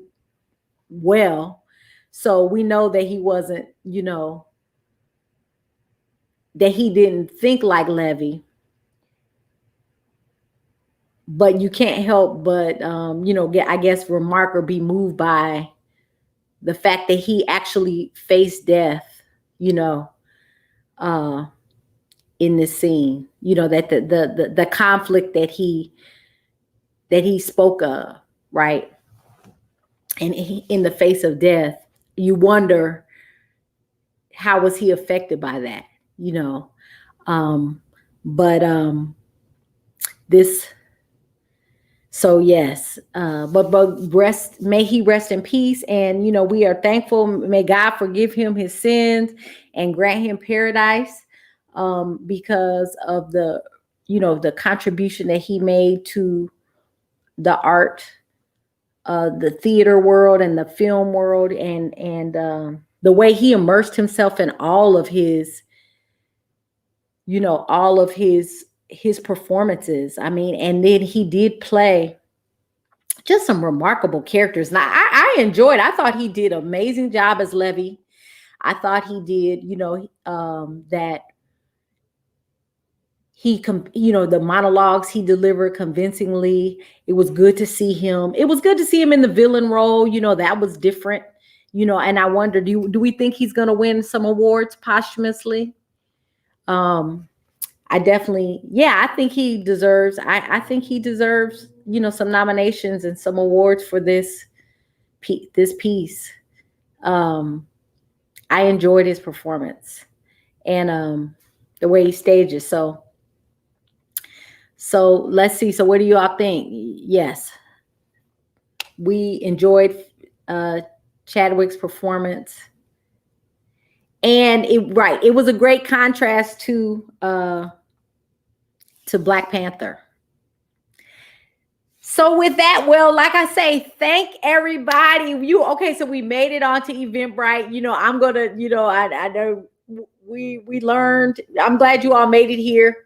well. So we know that he wasn't, that he didn't think like Levy. but you can't help but, I guess remark or be moved by the fact that he actually faced death, you know, uh, in this scene, that the conflict that he spoke of, right? And in the face of death, you wonder, how was he affected by that, but this so yes, but may he rest in peace, and we are thankful. May God forgive him his sins and grant him paradise, because of the contribution that he made to the art, the theater world and the film world, and the way he immersed himself in all of his performances. I mean, and then he did play just some remarkable characters. And I enjoyed. I thought he did an amazing job as Levy. I thought he did, that the monologues he delivered convincingly. It was good to see him. It was good to see him in the villain role. That was different. And I wonder, do we think he's going to win some awards posthumously? I definitely, I think he deserves. I think he deserves, some nominations and some awards for this piece. I enjoyed his performance and the way he stages. So let's see. So what do you all think? Yes, we enjoyed Chadwick's performance, and it was a great contrast to Black Panther. So with that, well, like I say, thank everybody. So we made it onto Eventbrite. I'm gonna, I know we learned. I'm glad you all made it here.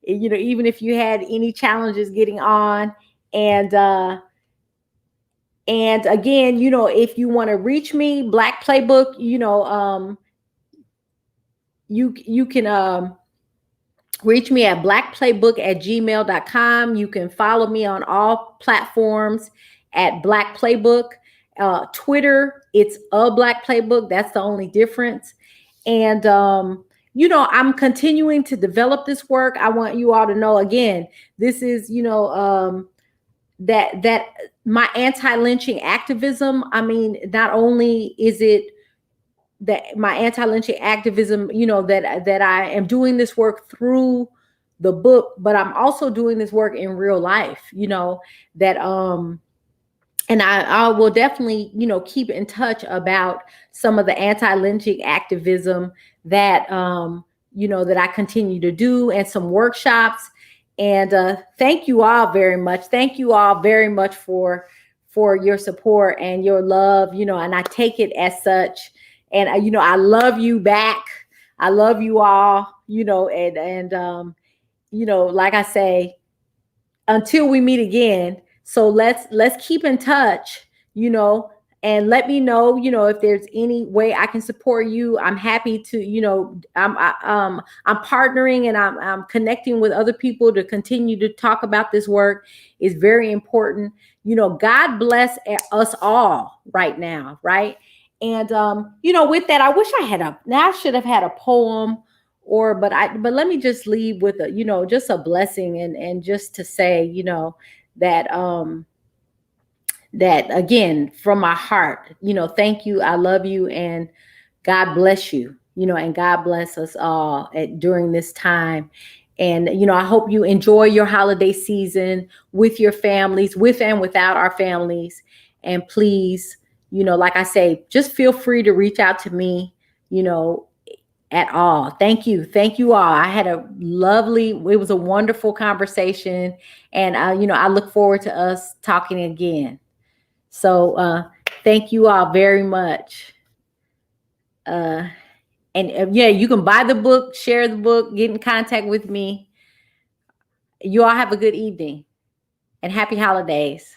Even if you had any challenges getting on, and again, if you want to reach me, Black Playbook, you can reach me at blackplaybook@gmail.com. You can follow me on all platforms at Black Playbook. Twitter, it's a Black Playbook. That's the only difference. And I'm continuing to develop this work. I want you all to know, again, this is, that my anti-lynching activism. I mean, not only is it that my anti-lynching activism, that I am doing this work through the book, but I'm also doing this work in real life, that and I will definitely, keep in touch about some of the anti-lynching activism that that I continue to do, and some workshops. And thank you all very much. Thank you all very much for your support and your love, and I take it as such. And I love you back. I love you all, and like I say, until we meet again. So let's keep in touch, and let me know, if there's any way I can support you. I'm happy to, I'm partnering, and I'm connecting with other people to continue to talk about this work. Is very important. God bless us all right now, right? And with that, I wish I should have had a poem, but let me just leave with a, just a blessing, and just to say, that that again, from my heart, thank you. I love you, and God bless you, and God bless us all during this time. And, I hope you enjoy your holiday season with your families, with and without our families. And please, like I say, just feel free to reach out to me, at all. Thank you. Thank you all. I had it was a wonderful conversation. And, I look forward to us talking again. So thank you all very much. And you can buy the book, share the book, get in contact with me. You all have a good evening and happy holidays.